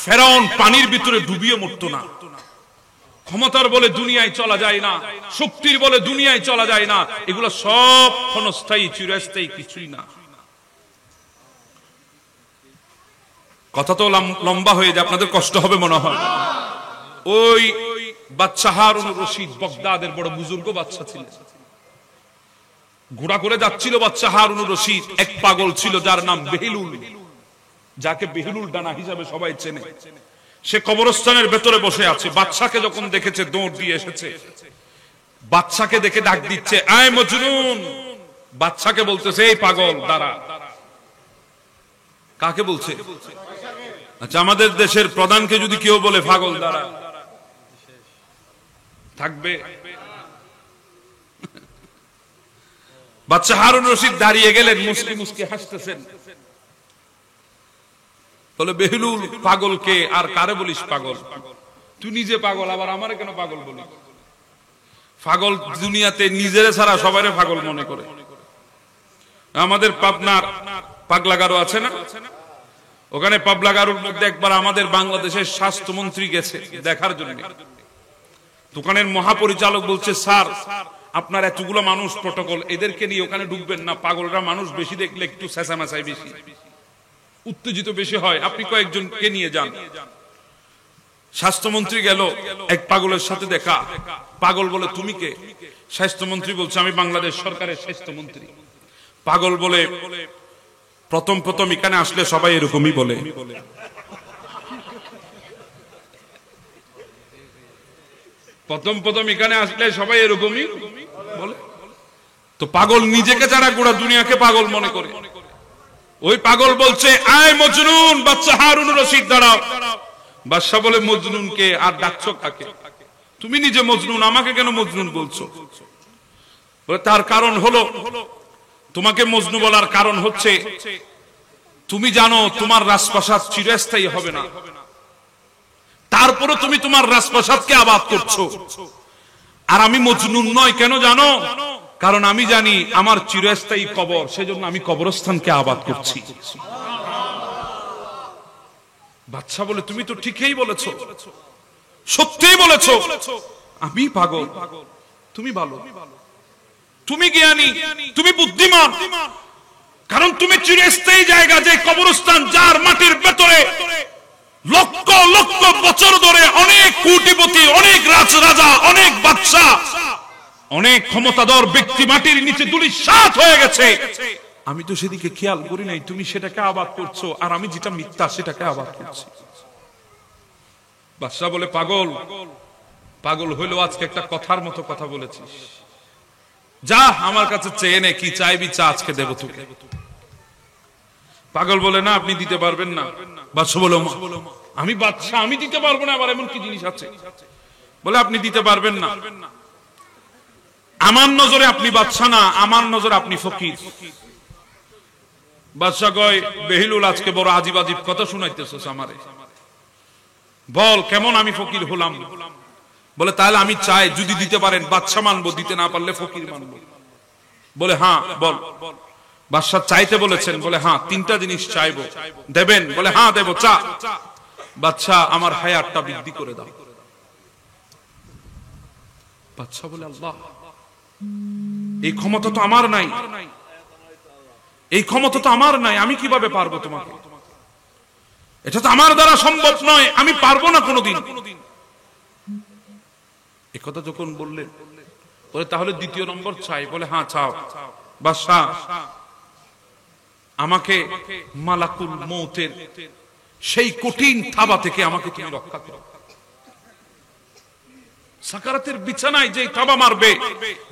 ফেরাউন পানির ভিতরে ডুবিয়ে মরতো না। ক্ষমতার বলে দুনিয়ায় চলা যায় না, শক্তির বলে দুনিয়ায় চলা যায় না। এগুলো সব ক্ষণস্থায়ী, চিরস্থায়ী কিছুই না। কথা তো লম্বা হয়ে যায়, আপনাদের কষ্ট হবে মনে হয়। ওই বাদশা হারুন রশিদ বাগদাদের বড় বুজুর্গ বাদশা ছিলেন। ঘোড়া করে যাচ্ছিল বাদশা হারুন রশিদ। এক পাগল ছিল যার নাম বেহিলুল, যাকে বেহিলুল ডানা হিসাবে সবাই চেনে। সে কবরস্থানের ভেতরে বসে আছে। বাদশাকে যখন দেখেছে দৌড় দিয়ে এসেছে। বাদশাকে দেখে ডাক দিচ্ছে, আয় মজনুন। বাদশাকে বলতেছে, এই পাগল দাঁড়া। কাকে বলছে? আচ্ছা, আমাদের দেশের প্রধানকে যদি কেউ বলে পাগল দাঁড়া, থাকবে? বাদশা হারুন রশিদ দাঁড়িয়ে গেলেন, মুসকি মুসকি হাসতেছেন। বলে, বেহুলুল, পাগলকে আর কারে বলিস পাগল? তুই নিজে পাগল, আবার আমারে কেন পাগল বলিস? পাগল দুনিয়াতে নিজেরে ছাড়া সবাইরে পাগল মনে করে। আমাদের পাবনার পাগলাগারো আছে না, ওখানে পাগলাগারোর মধ্যে একবার আমাদের বাংলাদেশের স্বাস্থ্যমন্ত্রী গেছে দেখার জন্য। দোকানের মহাপরিচালক বলছে, স্যার আপনার এতগুলো মানুষ প্রটোকল, এদেরকে নিয়ে ওখানে ঢুকবেন না। পাগলরা মানুষ বেশি দেখলে একটু চেঁচামেচাই বেশি, উত্তেজিত বেশি হয়, আপনি কয়েকজনকে নিয়ে যান। স্বাস্থ্যমন্ত্রী গেল, এক পাগলের সাথে দেখা। পাগল বলে তুমি কে? স্বাস্থ্যমন্ত্রী বলছে আমি বাংলাদেশ সরকারের স্বাস্থ্যমন্ত্রী। পাগল বলে প্রথম প্রথম এখানে আসলে সবাই এরকমই বলে। প্রথম প্রথম এখানে আসলে সবাই এরকমই বলে। তো পাগল নিজেকে ছাড়া গোটা দুনিয়াকে পাগল মনে করে। ওই পাগল বলছে আয় মজনুন, বাদশা হারুন রশিদ দাঁড়াও। বাদশা বলে মজনুনকে আর ডাকছো কাকে? তুমি নিজে মজনুন, আমাকে কেন মজনুন বলছো? বলে তার কারণ হলো, তোমাকে মজনু বলার কারণ হচ্ছে তুমি জানো তোমার রাজপ্রাসাদ চিরস্থায়ী হবে না, তারপরে তুমি তোমার রাজপ্রাসাদকে আবাদ করছো। আর আমি মজনুন নয় কেন জানো? কারণ আমি জানি আমার চিরস্থায়ী কবর, সেজন্য আমি কবরস্থানকে আবাদ করছি। বাদশা বলে তুমি তো ঠিকই বলেছো, সত্যিই বলেছো। আমি পাগল, তুমি ভালো, তুমি জ্ঞানী, তুমি বুদ্ধিমান। কারণ তুমি চিরস্থায়ী জায়গা, যে কবরস্থান, যার মাটির ভেতরে লক্ষ লক্ষ বছর ধরে অনেক কোটিপতি, অনেক রাজা, অনেক বাদশা, অনেক ক্ষমতাধর ব্যক্তি মাটির নিচে ধূলিসাৎ হয়ে গেছে। আমি তো সেদিকে খেয়াল করি নাই, তুমি সেটাকে আবাদ করছো, আর আমি যেটা মিথ্যা সেটাকে আবাদ করছি। বাদশা বলে পাগল, পাগল হইলো আজকে একটা কথার মতো কথা বলেছিস, যা আমার কাছে চেয়ে নে, কি চাইবি চা, আজকে দেব তোকে। পাগল বলে না আপনি দিতে পারবেন না। বাদশা বলে আমি বাদশা, আমি দিতে পারবো না, আবার এমন কি জিনিস আছে? বলে আপনি দিতে পারবেন না, আমার নজরে আপনি বাদশা না, আমার নজরে আপনি ফকির। বাদশা কয় বেহিলুল আজকে বড় আজিব আজিব কথা শুনাইতেছস আমারে, বল কেমন আমি ফকির হলাম? বলে তাহলে আমি চাই যদি দিতে পারেন বাদশা মানবো, দিতে না পারলে ফকির মানবো। বলে হ্যাঁ বল। বাদশা চাইতে বলেছেন, বলে হ্যাঁ তিনটা জিনিস চাইবো, দেবেন? বলে হ্যাঁ দেব, চা। বাদশা আমার হায়াতটা বৃদ্ধি করে দাও। বাদশা বলে আল্লাহ, এই ক্ষমতা তো আমার নাই, এই ক্ষমতা তো আমার নাই, আমি কিভাবে পারবো তোমাকে? এটা তো আমার দ্বারা সম্ভব নয়, আমি পারবো না কোনোদিন। একথা যখন বললেন, বলে তাহলে দ্বিতীয় নম্বর চাই। বলে হ্যাঁ চাও। বাদশা আমাকে মালাকুল মৌতের সেই কঠিন থাবা থেকে আমাকে তুমি রক্ষা করো। সাকারাতের বিছানায় যে থাবা মারবে,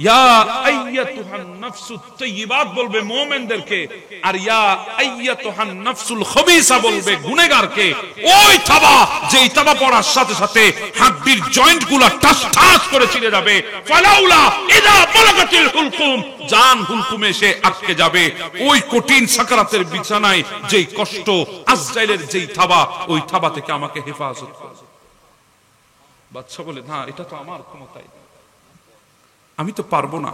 ইয়া আইয়াতুহান নাফসুত তাইয়্যিবাত বলবে মুমিনদেরকে, আর ইয়া আইয়াতুহান নাফসুল খবিসা বলবে গুনাহগারকে। ওই থাবা, যেই থাবা পড়ার সাথে সাথে হাড়ির জয়েন্টগুলো ঠাস ঠাস করে ছিঁড়ে যাবে। ফালাউলা ইযা বালাগাতিল হুলকুম, জান হুলকুমে এসে আটকে যাবে। ওই কঠিন সাকারাতের বিছানায় যেই কষ্ট, আজরাইলের যেই থাবা, ওই থাবা থেকে আমাকে হেফাজত করো। বাদশা বলে না, এটা তো আমার ক্ষমতায়, আমি তো পারবো না।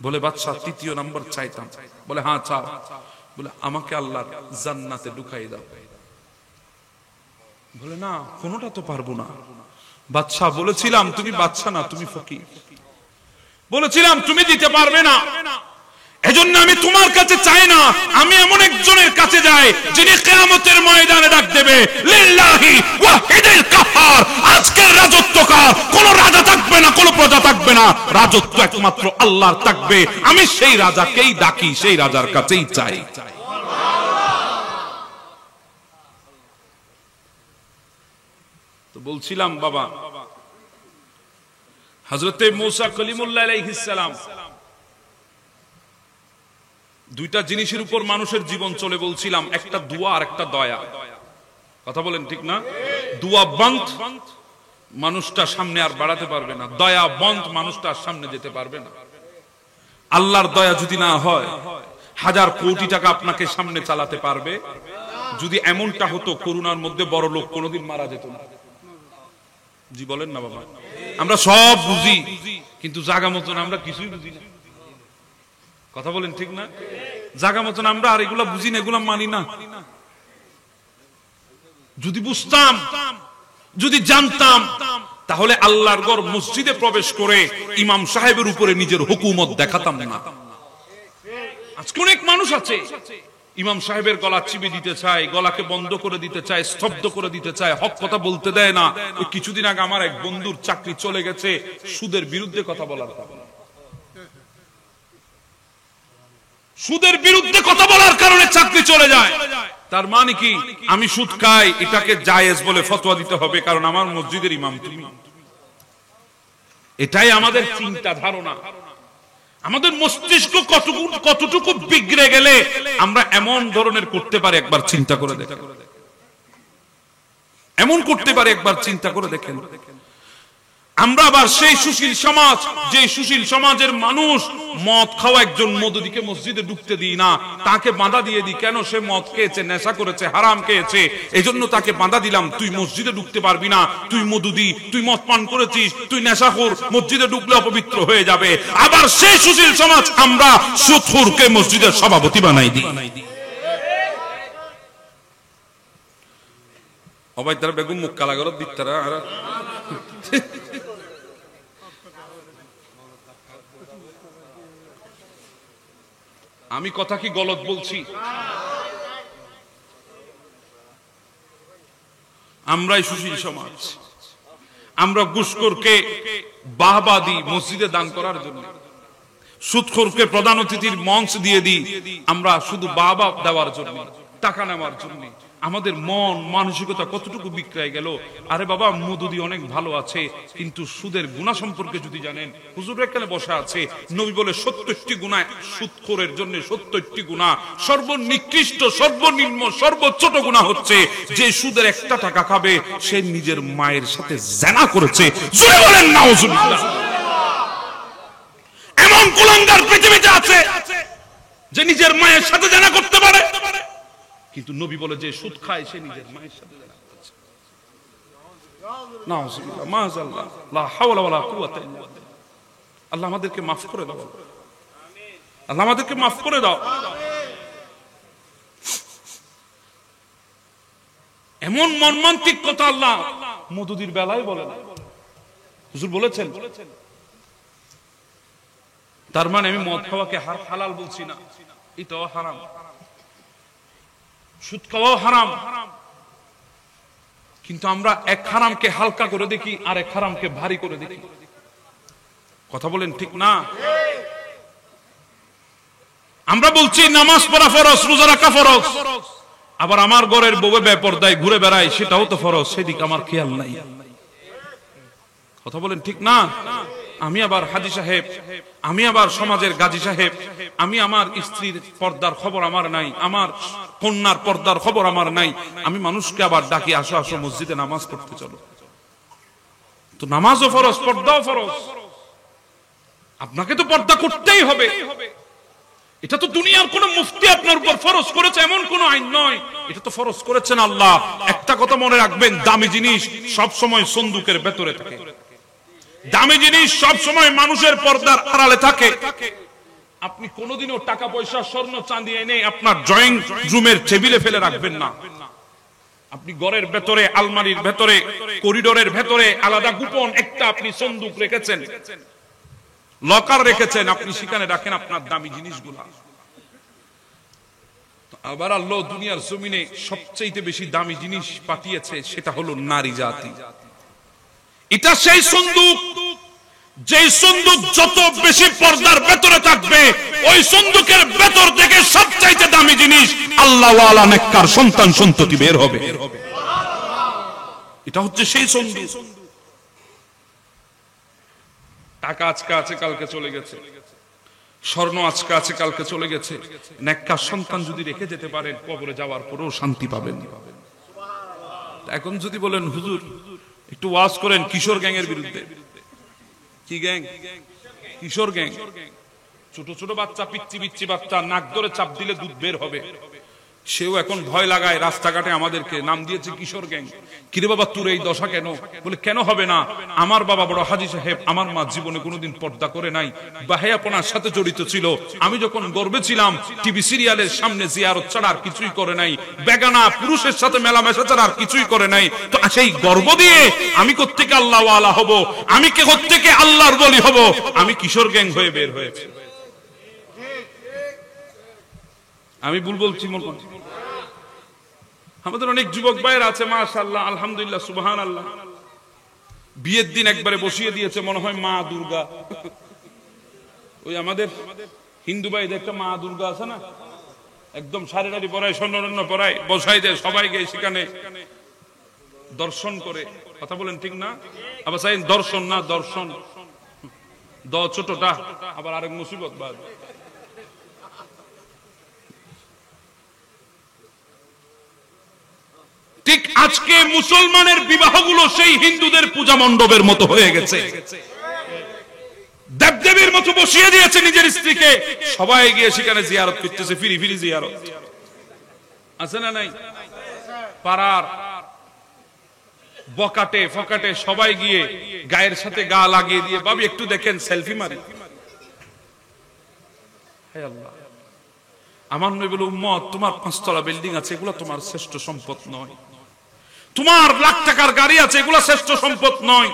বলে বাদশা তৃতীয় নাম্বার চাইতাম। বলে হ্যাঁ চাও। বলে আমাকে আল্লাহর জান্নাতে ঢুকাই দাও। বলে না, কোনোটা তো পারবো না। বাদশা বলেছিলাম তুমি বাদশা না, তুমি ফকির। বলেছিলাম তুমি দিতে পারবে না, এজন্য আমি তোমার কাছে চাই না, আমি এমন একজনের কাছে যাই যিনি কিয়ামতের ময়দানে ডাক দেবে লিল্লাহি ওয়াহিদিল কাহার, আজকের রাজত্ব কার? কোন রাজা থাকবে না, কোন প্রজা থাকবে না, রাজত্ব একমাত্র আল্লাহর থাকবে। আমি সেই রাজাকেই ডাকি, সেই রাজার কাছেই চাই। তো বলছিলাম বাবা, হযরতে মূসা কলিমুল্লাহ আলাইহিস সালাম, দুইটা জিনিসের উপর মানুষের জীবন চলে। বলছিলাম একটা দোয়া আর একটা দয়া। কথা বলেন ঠিক না? দোয়া বন্ধ, মানুষটা সামনে আর বাড়াতে পারবে না। দয়া বন্ধ, মানুষটা আর সামনে যেতে পারবে না। আল্লাহর দয়া যদি না হয়, হাজার কোটি টাকা আপনাকে সামনে চালাতে পারবে। যদি এমনটা হতো করোনার মধ্যে বড় লোক কোনোদিন মারা যেত না। জি বলেন না বাবা? আমরা সব বুঝি, কিন্তু জায়গা মতন আমরা কিছুই বুঝি না। কথা বলেন ঠিক না? জায়গা মতন আমরা আর এগুলা বুঝি না, এগুলা মানি না। যদি বুঝতাম, যদি জানতাম, তাহলে আল্লাহর ঘর মসজিদে প্রবেশ করে ইমাম সাহেবের উপরে নিজের হুকুমত দেখাতাম না। আজকে অনেক মানুষ আছে ইমাম সাহেবের গলা চিপে দিতে চায়, গলাকে বন্ধ করে দিতে চায়, স্তব্ধ করে দিতে চায়, হক কথা বলতে দেয় না। ওই কিছুদিন আগে আমার এক বন্ধুর চাকরি চলে গেছে সুদের বিরুদ্ধে কথা বলার কারণে। সুদের বিরুদ্ধে কথা বলার কারণে চাকরি চলে যায়। তার মানে কি আমি সুদ খাই এটাকে জায়েজ বলে ফতোয়া দিতে হবে কারণ আমার মসজিদের ইমাম তুমি? এটাই আমাদের চিন্তা ধারণা। আমাদের মস্তিষ্ক কতটুকু বিগড়ে গেলে আমরা এমন ধরনের করতে পারি একবার চিন্তা করে দেখেন। এমন করতে পারি একবার চিন্তা করে দেখেন। আমরা আবার সেই সুশীল সমাজ, যে সুশীল সমাজের মানুষ মদ খাওয়া একজন মদুদিকে মসজিদে ঢুকতে দিই না, তাকে বাধা দিয়ে দিই। কেন? সে মদ খেয়েছে, নেশা করেছে, হারাম খেয়েছে, এজন্য তাকে বাধা দিলাম, তুই মসজিদে ঢুকতে পারবি না, তুই মদুদি, তুই মদ পান করেছিস, তুই নেশাখোর, মসজিদে ঢুকলে অপবিত্র হয়ে যাবে। আবার সেই সুশীল সমাজ আমরা সুদখোরকে মসজিদের সভাপতি বানাই দিই। অবাই তারা বেগম মুখ কালা গরত দিক তারা। আমি কথা কি গলত বলছি? আমরাই সুশীল সমাজ। আমরা ঘুষখোরকে বাহবা দিই মসজিদে দান করার জন্য, সুদখোরকে প্রধান অতিথির মঞ্চ দিয়ে দিই আমরা শুধু বাহবা দেওয়ার জন্য, টাকা নেওয়ার জন্য। আমাদের মন মানসিকতা কতটুকু বিক্রয় গেল। আরে বাবা, মদুদি অনেক ভালো আছে, কিন্তু সুদের গুনাহ সম্পর্কে যদি জানেন, হুজুর এখানে বসা আছে, নবী বলে 70টি গুনাহ, সুদখোরের জন্য 70টি গুনাহ। সর্বনিকৃষ্ট, সর্বনিম্ন, সর্বছোট গুনাহ হচ্ছে যে সুদের একটা টাকা খাবে সে নিজের মায়ের সাথে জিনা করেছে। জোরে বলেন নাউজুবিল্লাহ। এমন কুলাঙ্গার পৃথিবীতে আছে যে নিজের মায়ের সাথে জিনা করতে পারে, কিন্তু নবী বলে যে সুদ খায় সে নিজের মায়ের সাথে জিনা করেছে। নাউজুবিল্লাহ, মাআযাল্লাহ, লা হাওলা ওয়ালা কুওয়াতা ইল্লা বিল্লাহ। আল্লাহ আমাদেরকে মাফ করে দাও, আল্লাহ আমাদেরকে মাফ করে দাও। এমন মর্মান্তিক কথা আল্লাহ মদুদির বেলায় বলেন, হুজুর বলেছেন। তার মানে আমি মদ খাওয়াকে হালাল বলছি না, এটাও হারাম। সুদ খাওয়াও হারাম, কিন্তু আমরা এক হারামকে হালকা করে দেখি আর এক হারামকে ভারী করে দেখি। কথা বলেন ঠিক না? আমরা বলছি নামাজ পড়া ফরজ, রোজা রাখা ফরজ, আবার আমার ঘরের বউ বেপরদায় ঘুরে বেড়ায় সেটাও তো ফরজ, সেদিকে আমার খেয়াল নাই। কথা বলেন ঠিক না? আমি আবার হাজী সাহেব, আমি আবার সমাজের গাজী সাহেব, আমি আমার স্ত্রীর পর্দার খবর আমার নাই, আমার কন্যার পর্দার খবর আমার নাই। আমি মানুষকে আবার ডাকি, আসো আসো মসজিদে নামাজ পড়তে চলো। তো নামাজও ফরজ, পর্দাও ফরজ। আপনাকে তো পর্দা করতেই হবে। এটা তো দুনিয়ার কোন মুফতি আপনার উপর ফরজ করেছে এমন কোন আইন নয়, এটা তো ফরজ করেছেন আল্লাহ। একটা কথা মনে রাখবেন, দামি জিনিস সব সময় সন্দুকের ভেতরে থাকে, দামি জিনিস সব সময় মানুষের পর্দার আড়ালে থাকে। আপনি কোনোদিনও টাকা পয়সা, স্বর্ণ চাঁদি এনে আপনার ড্রয়িং রুমের টেবিলে ফেলে রাখবেন না। আপনি ঘরের ভেতরে, আলমারির ভেতরে, করিডোরের ভেতরে আলাদা গোপন একটা আপনি সন্দুক রেখেছেন, লকার রেখেছেন, আপনি সেখানে রাখেন আপনার দামি জিনিসগুলা। আবার আল্লাহ দুনিয়ার জমিনে সবচেয়ে বেশি দামি জিনিস পাঠিয়েছে, সেটা হলো নারী জাতি। এটা সেই সন্দুক, যে সন্দুক যত বেশি পর্দার ভেতরে থাকবে, ওই সন্দুকের ভেতর থেকে সবচাইতে দামি জিনিস আল্লাহ ওয়ালা নেককার সন্তান সন্ততি বের হবে। এটা হচ্ছে সেই সন্দুক। টাকা আজকে আছে কালকে চলে গেছে, স্বর্ণ আজকে আছে কালকে চলে গেছে। নেককার সন্তান যদি রেখে যেতে পারেন, কবরে যাওয়ার পরেও শান্তি পাবেন। এখন যদি বলেন হুজুর একটু ওয়াজ করেন কিশোর গ্যাং এর বিরুদ্ধে, কি গ্যাং? কিশোর গ্যাং। ছোট ছোট বাচ্চা, পিচ্চি পিচ্চি বাচ্চা, নাক ধরে চাপ দিলে দুধ বের হবে। সেও এখন ভয় লাগায় রাস্তাঘাটে আমাদেরকে নাম দিয়েছে কিশোর গ্যাং। কিরে বাবা তোর এই দশা কেন? বলে কেন হবে না, আমার বাবা বড় হাজী সাহেব, আমার মা জীবনে কোনোদিন পর্দা করে নাই, বাহেয়াপনার সাথে জড়িত ছিল, আমি যখন গর্বে ছিলাম টিভি সিরিয়ালের সামনে জিয়ারত ছাড়া আর কিছুই করে নাই, বেগানা পুরুষের সাথে মেলামেশা ছাড়া আর কিছুই করে নাই। তো সেই গর্ব দিয়ে আমি কোত্থেকে আল্লাহ ওয়ালা হব, আমি কে কোত্থেকে আল্লাহর বলি হব? আমি কিশোর গ্যাং হয়ে বের হয়েছি। আমি ভুল বলছি মনে করি? আমাদের অনেক যুবক ভাইয়ের আছে মাশাআল্লাহ, আলহামদুলিল্লাহ, সুবহানাল্লাহ, বিয়ের দিন একবারে বসিয়ে দিয়েছে মনে হয় মা দুর্গা। ওই আমাদের হিন্দু ভাইদের একটা মা দুর্গা আছে না, একদম শাড়ি টাড়ি পরায়, স্বর্ণরত্ন পরায়, বসাই দেয় সবাইকে, সেখানে দর্শন করে। কথা বলেন ঠিক না? আবার চাই দর্শন না, দর্শন দ ছোটটা আবার আরেক মুসিবত বাদ। ঠিক আজকে মুসলমানের বিবাহগুলো সেই হিন্দুদের পূজা মণ্ডপের মতো হয়ে গেছে, দেবদেবীর মতো বসিয়ে দিয়েছে নিজের স্ত্রীকে, সবাই গিয়ে সেখানে জিয়ারত করতেছে, ফিরি ফিরি জিয়ারত আছে না নাই? পাড়ার বকাটে ফকাটে সবাই গিয়ে গায়ের সাথে গা লাগিয়ে দিয়ে, ভাবি একটু দেখেন সেলফি মারি। হে আল্লাহ, আমার নবী বলে উম্মত তোমার 5 তলা বিল্ডিং আছে, এগুলো তোমার শ্রেষ্ঠ সম্পদ নয়। তোমার লাখ টাকার গাড়ি আছে, এগুলো শ্রেষ্ঠ সম্পদ নয়।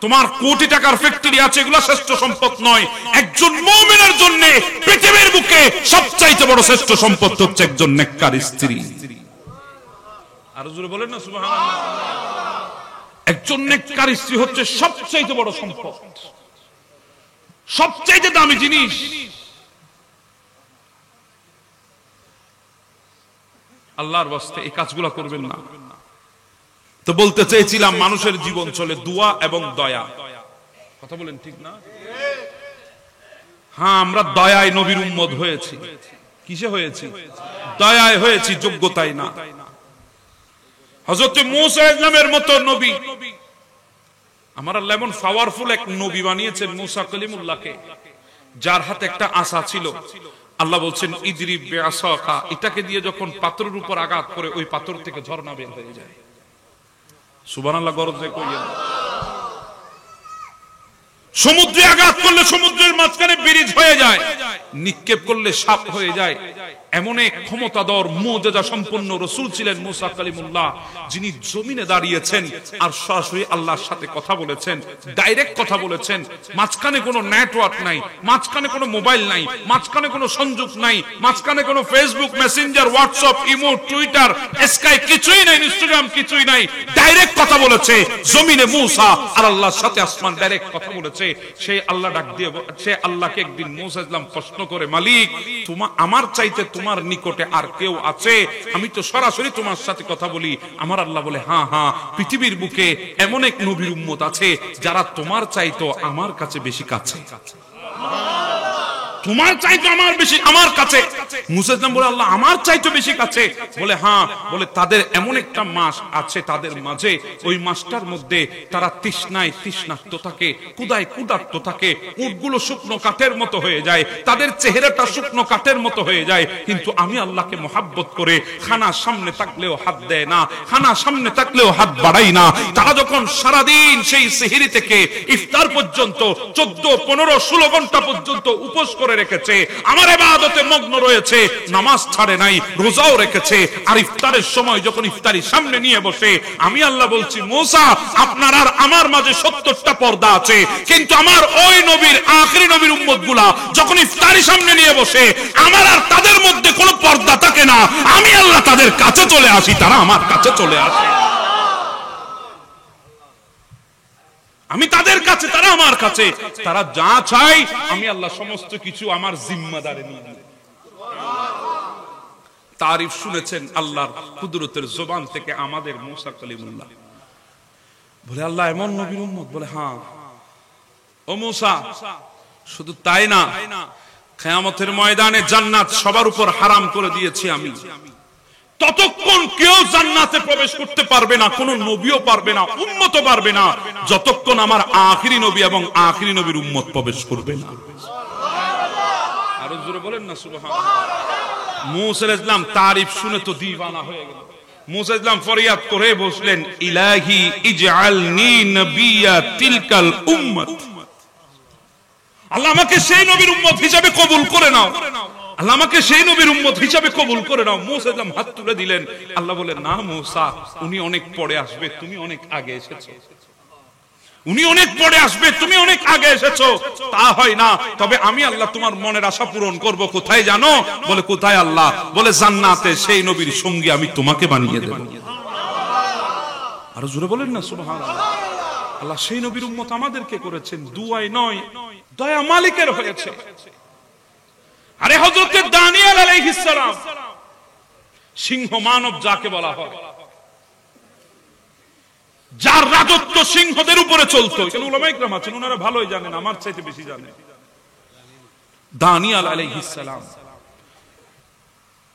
তোমার কোটি টাকার ফ্যাক্টরি আছে, এগুলো শ্রেষ্ঠ সম্পদ নয়। একজন মুমিনের জন্য পৃথিবীর বুকে সবচাইতে বড় শ্রেষ্ঠ সম্পদ হচ্ছে একজন নেককার স্ত্রী। আরো জোরে বলেন না সুবহানাল্লাহ। একজন নেককার স্ত্রী হচ্ছে সবচাইতে বড় সম্পদ, সবচাইতে দামি জিনিস। আল্লাহর ওয়াস্তে এই কাজগুলো করবেন না। তো বলতে চেয়েছিলাম মানুষের জীবন চলে দোয়া এবং দয়া। কথা বলেন ঠিক না? হ্যাঁ, আমরা দয়ায় নবীর উম্মত হয়েছি। কিসে হয়েছি? দয়ায় হয়েছি, যোগ্যতায় না। হযরত মূসা ইসলামের মতো নবী, আমার আল্লাহ এমন পাওয়ারফুল এক নবী বানিয়েছেন মূসা কলিমুল্লাহকে, যার হাতে একটা আসা ছিল। আল্লাহ বলছেন ইদরিব বিআসাকা, এটাকে দিয়ে যখন পাথরের উপর আঘাত করে ওই পাথর থেকে ঝর্ণা বের হয়ে যায়। সুবহানাল্লাহ, গরজে কইয়েন। সমুদ্রে আঘাত করলে সমুদ্রের মাঝখানে ব্রিজ হয়ে যায়, নিক্ষেপ করলে সাপ হয়ে যায়। এমন এক ক্ষমতাধর মুজিজা সম্পন্ন রাসূল ছিলেন মূসা কালিমুল্লাহ, যিনি জমিনে দাঁড়িয়েছেন আর সরাসরি আল্লাহর সাথে কথা বলেছেন, ডাইরেক্ট কথা বলেছেন। মাঝখানে কোনো নেটওয়ার্ক নাই, মাঝখানে কোনো মোবাইল নাই, মাঝখানে কোনো সংযোগ নাই, মাঝখানে কোনো Facebook, Messenger, WhatsApp, imo, Twitter, sky কিছুই নাই, ইনস্টাগ্রাম কিছুই নাই। ডাইরেক্ট কথা বলেছে জমিনে মূসা আর আল্লাহর সাথে, আসমান ডাইরেক্ট কথা বলেছে। সেই আল্লাহ ডাক দিয়ে, সে আল্লাহকে একদিন মূসা ইসলাম প্রশ্ন করে, মালিক আমার চাইতে তোমার নিকটে আর কেউ আছে? আমি তো সরাসরি তোমার সাথে কথা বলি। আমার আল্লাহ বলে, হ্যাঁ হ্যাঁ, পৃথিবীর বুকে এমন এক নবীর উম্মত আছে যারা তোমার চাইতো আমার কাছে বেশি কাছে, তোমার চাইতো আমার বেশি আমার কাছে। মূসা ইসলাম বলে, আল্লাহ আমার চাইতো বেশি কাছে? বলে হ্যাঁ। বলে তাদের এমন একটা মাস আছে তাদের মাঝে, ওই মাসটার মধ্যে তারা তৃষ্ণায় তৃষ্ণার্ত থাকে, কুদায় কুদার্ত থাকে, উটগুলো শুকনো কাঠের মতো হয়ে যায়, তাদের চেহারাটা শুকনো কাঠের মতো হয়ে যায়। কিন্তু আমি আল্লাহকে মহাব্বত করে খানা সামনে থাকলেও হাত দেয় না, খানা সামনে থাকলেও হাত বাড়াই না। তারা যখন সারাদিন সেই সেহরি থেকে ইফতার পর্যন্ত 14, 15, 16 ঘন্টা পর্যন্ত উপোস করে রেখেছে, আমার ইবাদতে মগ্ন রয়েছে, নামাজ ছাড়ে নাই, রোজাও রেখেছে, আর ইফতারের সময় যখন ইফতারি সামনে নিয়ে বসে, আমি আল্লাহ বলছি, মূসা আপনার আর আমার মাঝে 70টা পর্দা আছে, কিন্তু আমার ওই নবীর আখেরি নবীর উম্মতগুলা যখন ইফতারি সামনে নিয়ে বসে, আমার আর তাদের মধ্যে কোনো পর্দা থাকে না। আমি আল্লাহ তাদের কাছে চলে আসি, তারা আমার কাছে চলে আসে। আমি তাদের কাছে, তারা আমার কাছে। তারা যা চাই আমি আল্লাহ সমস্ত কিছু আমার জিম্মাদারে নিয়ে নিই। তারিফ শুনেছেন আল্লাহর কুদরতের জবান থেকে আমাদের মূসা কালিমুল্লাহ। বলে আল্লাহ এমন নবীর উম্মত? বলে হ্যাঁ। ও মূসা, শুধু তাই না, কিয়ামতের ময়দানে জান্নাত সবার উপর হারাম করে দিয়েছি আমি। ততক্ষণ কেউ জান্নাতে প্রবেশ করতে পারবে না, কোন নবীও পারবে না, উম্মতও পারবে না, যতক্ষণ আমার আখিরি নবী এবং আখিরি নবীর উম্মত প্রবেশ করবে না। আরো জোরে বলেন না সুবহানাল্লাহ। মুসা আলাইহিস সালাম তারিফ শুনে তো দিওয়ানা হয়ে গেল। মুসা আলাইহিস সালাম ফরিয়াদ করে বসলেন, ইলাহি ইজআলনি নবিয়্যা তিলকাল উম্মত, আল্লাহ আমাকে সেই নবীর উম্মত হিসেবে কবুল করে নাও, আল্লাহ আমাকে সেই নবীর উম্মত হিসেবে কবুল করে নাও। মুসা আলাইহিস সালাম হাত তুলে দিলেন। আল্লাহ বলেন, না মুসা, উনি অনেক পরে আসবে, তুমি অনেক আগে এসেছো। উনি অনেক পরে আসবে, তুমি অনেক আগে এসেছো, তা হয় না। তবে আমি আল্লাহ তোমার মনের আশা পূরণ করব। কোথায় জানো? বলে কোথায় আল্লাহ? বলে জান্নাতে সেই নবীর সঙ্গী আমি তোমাকে বানিয়ে দেব। আরো জোরে বলেন না সুবহানাল্লাহ। আল্লাহ সেই নবীর উম্মত আমাদেরকে করেছেন, দুয়ায় নয়, দয়া মালিকের হয়েছে। আরে হযরত দানিয়েল আলাইহিস সালাম, সিংহ মানব যাকে বলা হয়, যার রাজত্ব সিংহদের উপরে চলতো। এখানে উলামায়ে কিরাম আছেন, ওনারা ভালোই জানেন, আমার চাইতে বেশি জানেন। দানিয়েল আলাইহিস সালাম,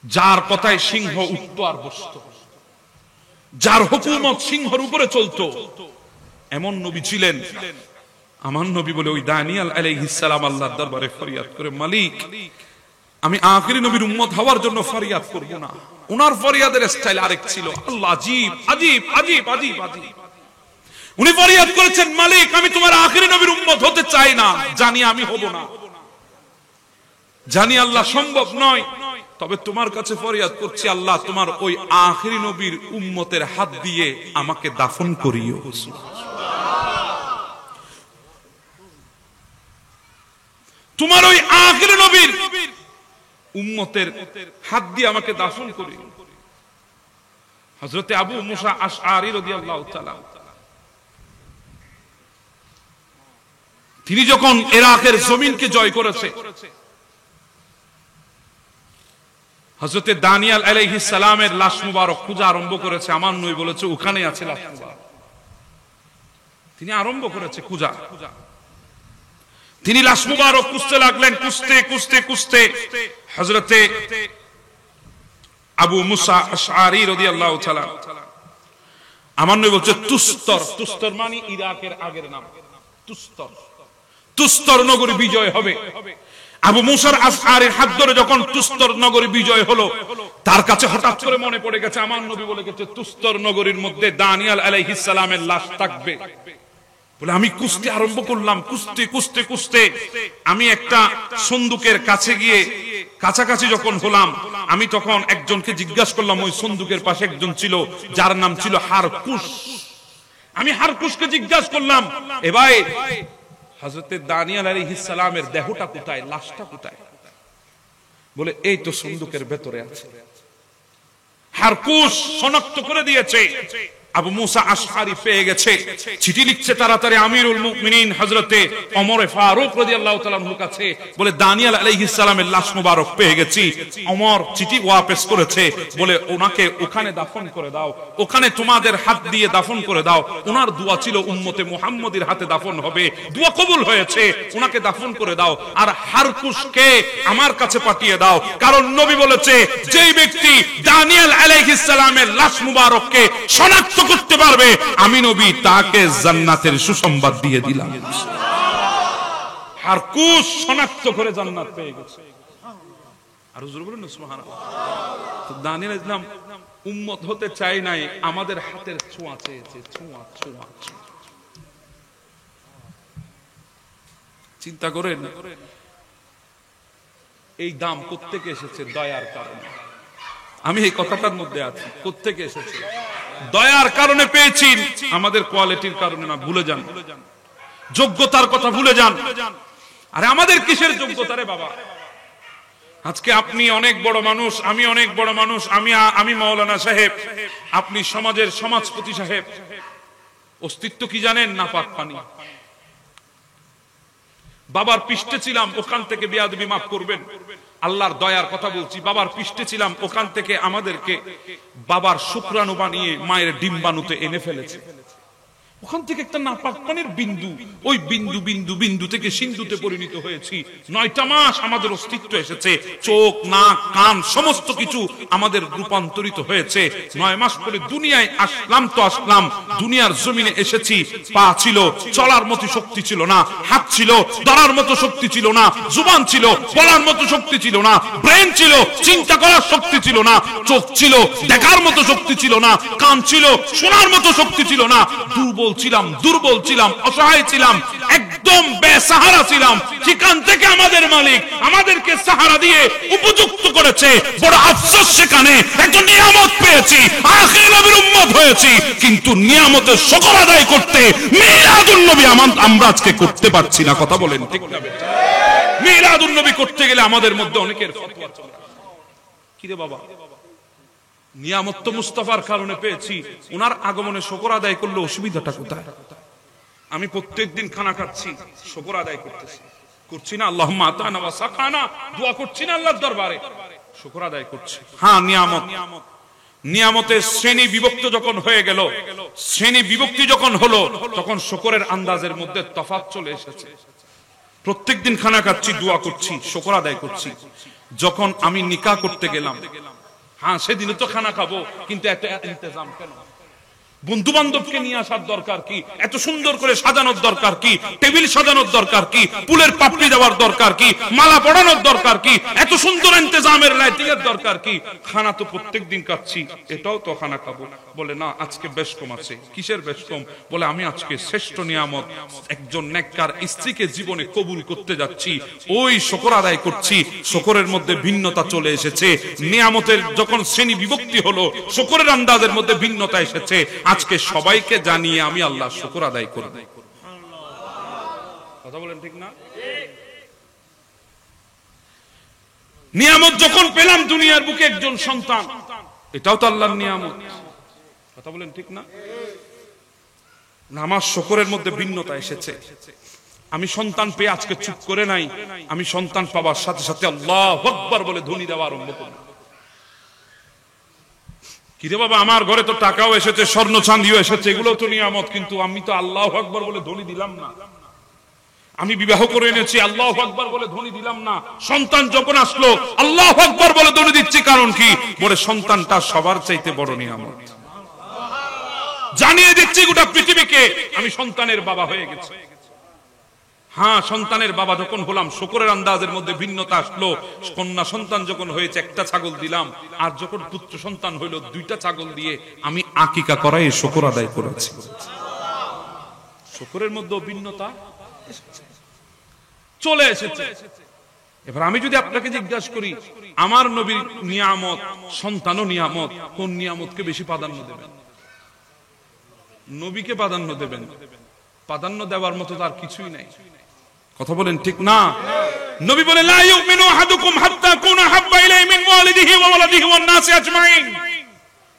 যার কথায় সিংহ উঠতো আর বসতো, যার হুকুমত সিংহের উপরে চলতো, এমন নবী ছিলেন। আমার নবী বলে ওই দানিয়েল আলাইহিস সালাম আল্লাহর দরবারে ফরিয়াদ করে, মালিক আমি আখিরি নবীর উম্মত হওয়ার জন্য ফরিয়াদ করব না। ওনার ফরিয়াদের স্টাইল আরেক ছিল। আল্লাহ আজীব আজীব আজীব আজীব আজীব। উনি ফরিয়াদ করেছেন, মালিক আমি তোমার আখিরি নবীর উম্মত হতে চাই না, জানি আমি হব না, জানি আল্লাহ সম্ভব নয়, তবে তোমার কাছে ফরিয়াদ করছি, আল্লাহ তোমার ওই আখিরি নবীর উম্মতের হাত দিয়ে আমাকে দাফন করিও। তোমার ওই আখিরি নবীর উম্মতের হাত দিয়ে আমাকে দাফন করিও। হযরত আবু মুসা আশআরী রাদিয়াল্লাহু তাআলা, তিনি যখন ইরাকের জমিনকে জয় করেছে, হযরত দানিয়েল আলাইহিস সালামের লাশ মুবারক খোঁজা আরম্ভ করেছে। আমার নবী বলেছে ওখানে আছে লাশ মুবারক। তিনি আরম্ভ করেছে খোঁজা। তিনি লাশ মুবারক খুঁজতে লাগলেন। খুঁজতে খুঁজতে খুঁজতে হযরত আবু মুসা আশআরী রাদিয়াল্লাহু তাআলা, আমার নবী বলছে তুস্তর, তুস্তর মানে ইরাকের আগের নাম তুস্তর, তুস্তর নগরী বিজয় হবে। আবু মুসার আশআরীর হাত ধরে যখন তুস্তর নগরী বিজয় হলো, তার কাছে হঠাৎ করে মনে পড়ে গেছে আমার নবী বলে গেছে তুস্তর নগরীর মধ্যে দানিয়েল আলাইহিস সালামের লাশ থাকবে। বলে আমি খুঁজতে আরম্ভ করলাম। খুঁজতে খুঁজতে খুঁজতে আমি একটা সন্দুকের কাছে গিয়ে কাছাকাছি যখন হলাম, আমি তখন একজনকে জিজ্ঞাসা করলাম। ওই সন্দুকের পাশে একজন ছিল যার নাম ছিল হারকুশ। আমি হারকুশকে জিজ্ঞাসা করলাম, এ ভাই হযরত দানিয়েল আলাইহিস সালামের দেহটা কোথায়, লাশটা কোথায়? বলে এই তো সন্দুকের ভেতরে আছে। হারকুশ শনাক্ত করে দিয়েছে আবু মুসা আশআরী পেয়ে গেছে। চিঠি লিখছে তাড়াতাড়ি আমিরুল মুমিনিন হযরতে ওমর ফারুক রাদিয়াল্লাহু তাআলা আনহুর কাছে, বলে দানিয়েল আলাইহিস সালামের লাশ মুবারক পেয়ে গেছি। ওমর চিঠি ওয়াপস করেছে, বলে ওনাকে ওখানে দাফন করে দাও, ওখানে তোমাদের হাত দিয়ে দাফন করে দাও। ওনার দোয়া ছিল উম্মতে মুহাম্মদীর হাতে দাফন হবে, দোয়া কবুল হয়েছে, ওনাকে দাফন করে দাও। আর হারকুশকে আমার কাছে পাঠিয়ে দাও, কারণ নবী বলেছে যেই ব্যক্তি দানিয়েল আলাইহিস সালামের লাশ মুবারককে শনাক্ত করতে পারবে, আমি নবী তাকে জান্নাতের সুসংবাদ দিয়ে দিলাম। হারকুশ শনাক্ত করে জান্নাত পেয়ে গেছে। আর হুজুর বলেন না সুবহানাল্লাহ। তো দানিয়েল ইসলাম উম্মত হতে চাই নাই, আমাদের হাতের ছোঁয়া চেয়েছে, ছোঁয়া ছোঁয়া। চিন্তা করেন এই দাম কোত্থেকে এসেছে? দয়ার কারণে। আমি এই কথাটার মধ্যে আছি, কোত্থেকে এসেছে? দয়ার কারণে পেয়েছি, আমাদের কোয়ালিটির কারণে না। ভুলে যান যোগ্যতার কথা, ভুলে যান। আরে আমাদের কিসের যোগ্যতা রে বাবা? আজকে আপনি অনেক বড় মানুষ, আমি অনেক বড় মানুষ, আমি মাওলানা সাহেব, আপনি সমাজের সমাজপতি সাহেব। অস্তিত্ব কি জানেন? নাপাক পানি। বাবার পৃষ্ঠে ছিলাম, ওখান থেকে বেয়াদবি মাফ করবেন, আল্লাহর দয়ার কথা বলছি। বাবার পৃষ্ঠে ছিলাম, ওখান থেকে আমাদেরকে বাবার শুক্রাণু বানিয়ে মায়ের ডিম্বাণুতে এনে ফেলেছে। ওখান থেকে একটা নাপাক পানির বিন্দু, ওই বিন্দু বিন্দু বিন্দু থেকে সিন্ধুতে পরিণত হয়েছি। 9টা মাস আমাদের অস্তিত্ব এসেছে, চোখ নাক কান সমস্ত কিছু আমাদের রূপান্তরিত হয়েছে। 9 মাস পরে দুনিয়ায় আসলাম তো আসলাম, দুনিয়ার জমিনে এসেছি। পা ছিল, চলার মতো শক্তি ছিল না। হাত ছিল, ধরার মতো শক্তি ছিল না। জুবান ছিল, বলার মতো শক্তি ছিল না। ব্রেন ছিল, চিন্তা করার শক্তি ছিল না। চোখ ছিল, দেখার মতো শক্তি ছিল না। কান ছিল, শোনার মতো শক্তি ছিল না। দুর্বল ছিলাম, অসহায় ছিলাম, একদম বেসাহারা ছিলাম। সেখান থেকে আমাদের মালিক আমাদেরকে সাহারা দিয়ে উপযুক্ত করেছে। বড় আফসোস, সেখানে একটা নিয়ামত পেয়েছি, আখির নবীর উম্মত হয়েছি, কিন্তু নিয়ামতের শুকর আদায় করতে মিলাদুন নবী আমরা আজকে করতে পারছি না। কথা বলেন ঠিক না? মিলাদুন নবী করতে গেলে আমাদের মধ্যে অনেকের ফতোয়া চলে। কি রে বাবা, নিয়ামত তো মুস্তাফার কারণে পেয়েছি, ওনার আগমনে শুকর আদায় করলে অসুবিধাটা কোথায়? আমি প্রত্যেকদিন খানা খাচ্ছি, শুকর আদায় করছি না? আল্লাহুম্মা আতানা ওয়া সাকানা দোয়া করছি না আল্লাহর দরবারে? শুকর আদায় করছি। হ্যাঁ, নিয়ামতের শ্রেণী বিভক্ত যখন হয়ে গেল, শ্রেণী বিভক্তি যখন হলো, তখন শুকরের আন্দাজের মধ্যে তফাৎ চলে এসেছে। প্রত্যেকদিন খানা খাচ্ছি, দোয়া করছি, শুকর আদায় করছি। যখন আমি নিকাহ করতে গেলাম, হ্যাঁ সেদিনে তো খানা খাবো, কিন্তু এত ইন্তজাম কেন? বন্ধু বান্ধবকে নিয়ে আসার দরকার কি? এত সুন্দর করে সাজানোর দরকার কি? টেবিল সাজানোর দরকার কি? ফুলের পাপড়ি দেওয়ার দরকার কি? মালা পড়ানোর দরকার কি? এত সুন্দর ইন্তজামের লাইটিং এর দরকার কি? খানা তো প্রত্যেকদিন খাচ্ছি, এটাও তো খানা খাবো। বলে না, আজকে বেশ কম আছে। কিসের বেশ কম? বলে আমি আজকে শ্রেষ্ঠ নিয়ামত একজন নেককার স্ত্রীকে জীবনে কবুল করতে যাচ্ছি, ওই শুকর আদায় করছি। শুকরের মধ্যে ভিন্নতা চলে এসেছে। নিয়ামতের যখন শ্রেণী বিভক্তি হলো, শুকরের আন্দাজের মধ্যে ভিন্নতা এসেছে। আজকে সবাইকে জানিয়ে আমি আল্লাহ শুকর আদায় করব। কথা বলেন ঠিক না? নিয়ামত যখন পেলাম দুনিয়ার বুকে একজন সন্তান, এটাও তো আল্লাহর নিয়ামত। কথা বলেন ঠিক না? আমার শুকরের মধ্যে ভিন্নতা এসেছে। আমি সন্তান পেয়ে আজকে চুপ করে নাই, আমি সন্তান পাওয়ার সাথে সাথে আল্লাহু আকবার বলে ধ্বনি দেওয়া আরম্ভ করলাম। কিরে বাবা, আমার ঘরে তো টাকাও এসেছে, স্বর্ণ চাঁদিও এসেছে, এগুলো তো নিয়ামত, কিন্তু আমি তো আল্লাহু আকবার বলে ধ্বনি দিলাম না। আমি বিবাহ করে এনেছি, আল্লাহু আকবার বলে ধ্বনি দিলাম না। সন্তান যখন আসলো, আল্লাহু আকবার বলে ধ্বনি দিচ্ছি, কারণ কি? বলে সন্তানটা সবার চাইতে বড় নিয়ামত। জানিয়ে দিচ্ছি গোটা পৃথিবীকে, আমি সন্তানের বাবা হয়ে গেছি। হ্যাঁ, সন্তানের বাবা যখন হলাম, শুকরের আন্দাজের মধ্যে ভিন্নতা আসলো। কন্যা সন্তান যখন হয়েছে, একটা ছাগল দিলাম, আর যখন পুত্র সন্তান হইল, 2টা ছাগল দিয়ে আমি আকিকা করাই শুকর আদায় করেছি। শুকরের মধ্যে ভিন্নতা চলে এসেছে। এবার আমি যদি আপনাকে জিজ্ঞাসা করি, আমার নবীর নিয়ামত, সন্তানও নিয়ামত, কোন নিয়ামতকে বেশি প্রাধান্য দেবেন? নবীকে প্রাধান্য দেবেন। প্রাধান্য দেওয়ার মতো তার কিছুই নাই। কথা বলেন ঠিক না? নবী বলেন, লা ইউমিনু আহাদুকুম হাত্তা কুনা হাব্বা ইলাইহি মিন ওয়ালিদিহি ওয়া ওয়ালাদিহি ওয়ান নাসি আজমাইন।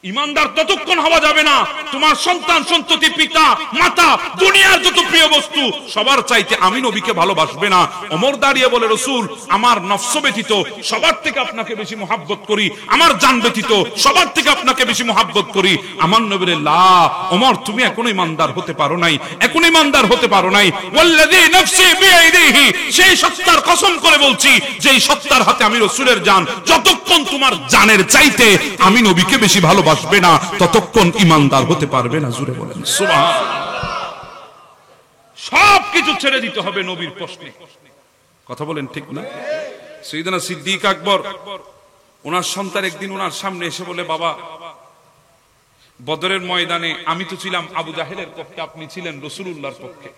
ইমানদার ততক্ষণ হওয়া যাবে না তোমার সন্তান সন্ততি পিতা মাতা দুনিয়ার যত প্রিয় বস্তু সবার চাইতে আমি নবীকে ভালোবাসবে না। ওমর দাঁড়িয়ে বলে, রাসূল, আমার নফস ব্যতীত সবার থেকে আপনাকে বেশি মুহাব্বত করি, আমার জান ব্যতীত সবার থেকে আপনাকে বেশি মুহাব্বত করি। আমার নবী বলে, লা ওমর, তুমি এখনো ইমানদার হতে পারো নাই, এখনো ইমানদার হতে পারো নাই। ওয়াল্লাযী নফসি বিয়াদিহি, সেই সত্তার কসম করে বলছি, যেই সত্তার হাতে আমি রাসূলের জান, যতক্ষণ তোমার জানের চাইতে আমি নবীকে বেশি ভালোবাসবে না, ততক্ষণ ইমানদার হতে পারবে না। জোরে বলেন সুবহানাল্লাহ। সবকিছু ছেড়ে দিতে হবে নবীর প্রশ্নে। কথা বলেন ঠিক না? সাইয়েদনা সিদ্দিক আকবর, ওনার সন্তান একদিন ওনার সামনে এসে বলে, বাবা, বদরের ময়দানে আমি তো ছিলাম আবু জাহেলের পক্ষে, আপনি ছিলেন রাসূলুল্লাহর পক্ষে।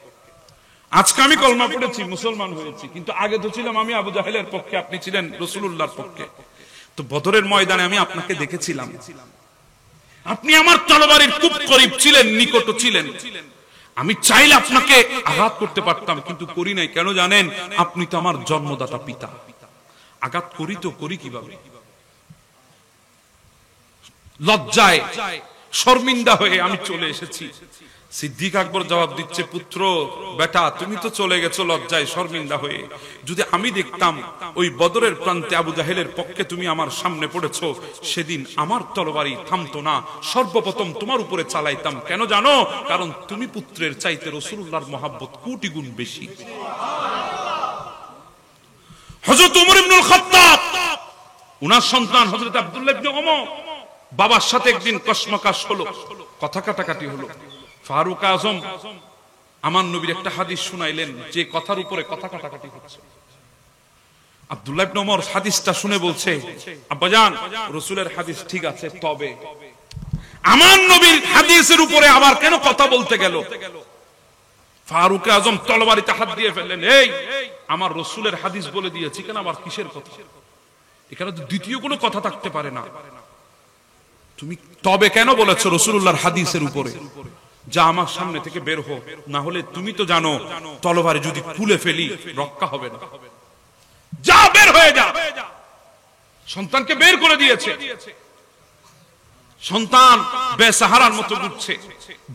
আজকে আমি কলমা পড়েছি, মুসলমান হয়েছি, কিন্তু আগে তো ছিলাম আমি আবু জাহেলের পক্ষে, আপনি ছিলেন রাসূলুল্লাহর পক্ষে। তো বদরের ময়দানে আমি আপনাকে দেখেছিলাম, আপনি আমার তরবারির খুব করিব ছিলেন, নিকট ছিলেন। আমি চাইলে আপনাকে আঘাত করতে পারতাম, কিন্তু করি নাই। কেন জানেন? আপনি তো আমার জন্মদাতা পিতা। আঘাত করি তো করি কিভাবে? লজ্জায় শর্মিন্দা হয়ে আমি চলে এসেছি। সিদ্দিক আকবর জবাব দিচ্ছে, পুত্র বেটা তুমি তো চলে গেছো লজ্জায় শর্মিন্দা হয়ে, যদি আমি দেখতাম ওই বদরের প্রান্তে আবু জাহেলের পক্ষে তুমি আমার সামনে পড়েছো, সেদিন আমার তরবারি থামতো না, সর্বপ্রথম তোমার উপরে চালাইতাম। কেন জানো? কারণ তুমি পুত্রের চাইতে রাসূলুল্লাহর মহব্বত কোটি গুণ বেশি। হযরত ওমর ইবনুল খাত্তাব, উনার সন্তান হযরত আব্দুল্লাহ ইবনে ওমর, বাবার সাথে একদিন কসমকাস হলো, কথা কাটাকাটি হলো। ফারুক আজম আমার নবীর একটা হাদিস শুনাইলেন, যে কথার উপরে কথা কাটাকাটি হচ্ছে। আব্দুল্লাহ ইবনে ওমর হাদিসটা শুনে বলছে, আব্বাজান রাসূলের হাদিস ঠিক আছে, তবে আমার নবীর হাদিসের উপরে আবার কেন কথা বলতে গেল? ফারুক আজম তলবারিতে হাত দিয়ে ফেললেন, এই আমার রাসূলের হাদিস বলে দিয়েছি, কেন আবার কিসের কথা? এখানে তো দ্বিতীয় কোনো কথা থাকতে পারে না। তুমি তবে কেন বলেছো রাসূলুল্লাহর হাদিসের উপরে? যা আমার সামনে থেকে বের হো, না হলে তুমি তো জানো তলবারি যদি খুলে ফেলি রক্ষা হবে না। যা, বের হয়ে যা। সন্তানকে বের করে দিয়েছে। সন্তান বেসাহারার মতো ঘুরছে,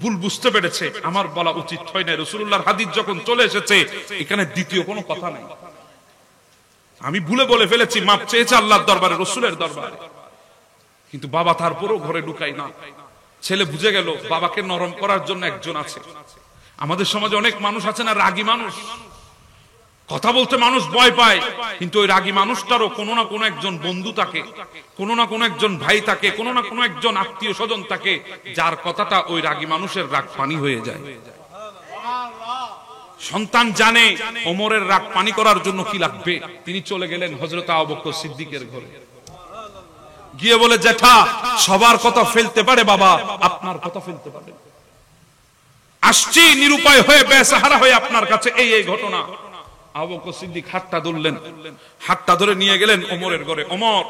ভুল বুঝতে পেরেছে, আমার বলা উচিত হয় না। রাসূলুল্লাহর হাদিস যখন চলে এসেছে, এখানে দ্বিতীয় কোনো কথা নাই। আমি ভুলে বলে ফেলেছি, মাপ চেয়েছে আল্লাহর দরবারে, রাসূলের দরবারে, কিন্তু বাবা তারপরও ঘরে ঢুকাই না। ছেলে বুঝে গেল বাবাকে নরম করার জন্য একজন আছে। আমাদের সমাজে অনেক মানুষ আছে না, রাগী মানুষ, কথা বলতে মানুষ ভয় পায়, কিন্তু ওই রাগী মানুষটারও কোনো না কোনো একজন বন্ধু থাকে, কোনো না কোনো একজন ভাই থাকে, কোনো না কোনো একজন আত্মীয় স্বজন থাকে, যার কথাটা ওই রাগী মানুষের রাগ পানি হয়ে যায়। সন্তান জানে ওমরের রাগ পানি করার জন্য কি লাগবে। তিনি চলে গেলেন হযরত আবু বকর সিদ্দিকের ঘরে, গিয়ে বলে, জ্যাঠা সবার কথা ফেলতে পারে, বাবা আপনার কথা ফেলতে পারে। আসছি নিরুপায় হয়ে, বেসাহারা হয়ে আপনার কাছে, এই এই ঘটনা। আবু বকর সিদ্দিক হাতটা ধরলেন, হাতটা ধরে নিয়ে গেলেন ওমরের ঘরে। ওমর,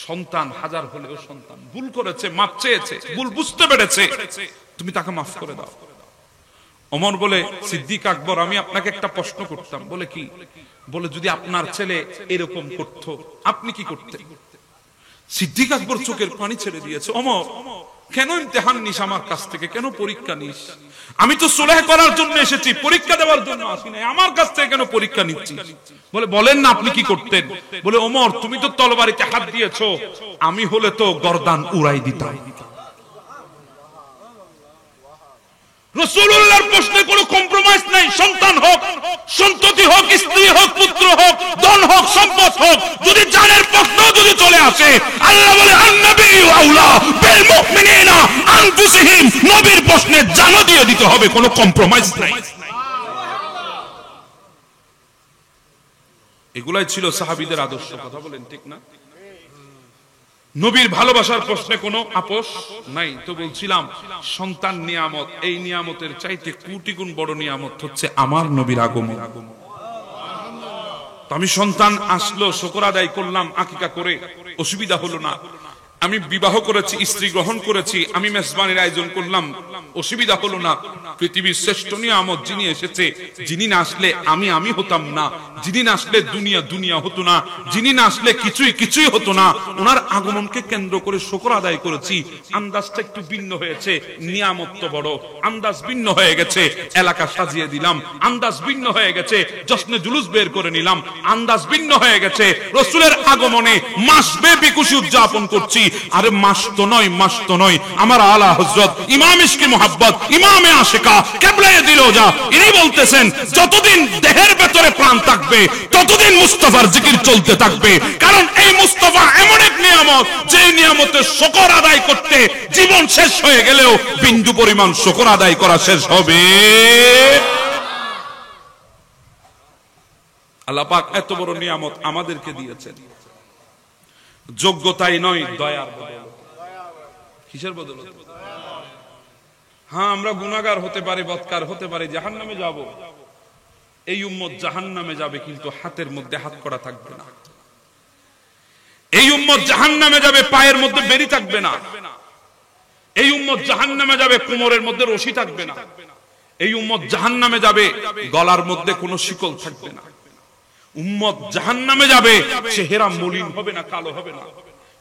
সন্তান হাজার হলেও সন্তান, ভুল করেছে, মাপ চেয়েছে, ভুল বুঝতে পেরেছে, তুমি তাকে মাফ করে দাও। ওমর বলে, সিদ্দিক আকবর আমি আপনাকে একটা প্রশ্ন করতাম। বলে কি? বলে যদি আপনার ছেলে এরকম করতো আপনি কি করতেন? সিদ্দিক আকবর চোখের পানি ছেড়ে দিয়েছে। ওমর, কেন ইমতিহান নিস আমার কাছ থেকে, কেন পরীক্ষা নিস? আমি তো সুলহ করার জন্য এসেছি, পরীক্ষা দেওয়ার জন্য আসি নাই, আমার কাছ থেকে কেন পরীক্ষা নিচ্ছিস? বলে, বলেন না আপনি কি করতেন? বলে, ওমর তুমি তো তলবারিতে হাত দিয়েছো, আমি হলে তো গর্দান উড়াই দিতাম। রাসূলুল্লাহর প্রশ্নে কোনো কম্প্রোমাইজ নাই। সন্তান হোক, সন্ততি হোক, স্ত্রী হোক, পুত্র হোক, ধন হোক, সম্পদ হোক, যদি জানের প্রশ্ন যদি চলে আসে, আল্লাহ বলে আন-নাবিয়্যু আউলা বিল মুমিনিনা আনফুসিহিম, নবীর প্রশ্নে জানও দিয়ে দিতে হবে, কোনো কম্প্রোমাইজ নাই। এগুলাই ছিল সাহাবীদের আদর্শ। কথা বলেন ঠিক না? নবীর ভালোবাসার প্রশ্নে কোনো আপোষ নাই। তো বলছিলাম সন্তান নিয়ামত, এই নিয়ামতের চাইতে কোটি গুণ বড় নিয়ামত হচ্ছে আমার নবীর আগমন। তো আমি সন্তান আসলো, শুকর আদায় করলাম, আকিকা করে, অসুবিধা হলো না। আমি বিবাহ করেছি, স্ত্রী গ্রহণ করেছি, আমি মেজবানির আয়োজন করলাম, অসুবিধা হলো না। পৃথিবীর শ্রেষ্ঠ নিয়ামত যিনি এসেছে, যিনি না আসলে আমি হতাম না, যিনি না আসলে দুনিয়া হতো না, যিনি না আসলে কিছুই হতো না, ওনার আগমনকে কেন্দ্র করে শুকর আদায় করেছি। আন্দাজটা একটু ভিন্ন হয়েছে, নিয়ামত তো বড়, আন্দাজ ভিন্ন হয়ে গেছে, এলাকা সাজিয়ে দিলাম, আন্দাজ ভিন্ন হয়ে গেছে, জশ্নে জুলুস বের করে নিলাম, আন্দাজ ভিন্ন হয়ে গেছে, রাসূলের আগমনে মাসব্যাপী খুশি উদযাপন করছি। আরে মাস তো নয়, আমার আলা হযরত ইমাম ইশকে মুহাব্বত, ইমামে আশিকা, কিবলায়ে দিলওজা, ইনি বলতেছেন যতদিন দেহের ভেতরে প্রাণ থাকবে ততদিন মুস্তাফার জিকির চলতে থাকবে। কারণ এই মুস্তাফা এমন এক নিয়ামত, যে নিয়ামতের শুকর আদায় করতে জীবন শেষ হয়ে গেলেও বিন্দু পরিমাণ শুকর আদায় করা শেষ হবে। আল্লাহ পাক এত বড় নিয়ামত আমাদেরকে দিয়েছেন, যোগ্যতাই নয়, দয়ার বদৌলতে। কিসের বদৌলতে? হ্যাঁ, আমরা গুনাহগার হতে পারি, বদকার হতে পারি, জাহান্নামে যাব। এই উম্মত জাহান্নামে যাবে, কিন্তু হাতের মধ্যে হাত করা থাকবে না। এই উম্মত জাহান্নামে যাবে, পায়ের মধ্যে বেড়ি থাকবে না। এই উম্মত জাহান্নামে যাবে, কোমরের মধ্যে রশি থাকবে না। এই উম্মত জাহান্নামে যাবে, গলার মধ্যে কোনো শিকল থাকবে না। উম্মত জাহান্নামে যাবে, চেহারা মলিন হবে না, কালো হবে না।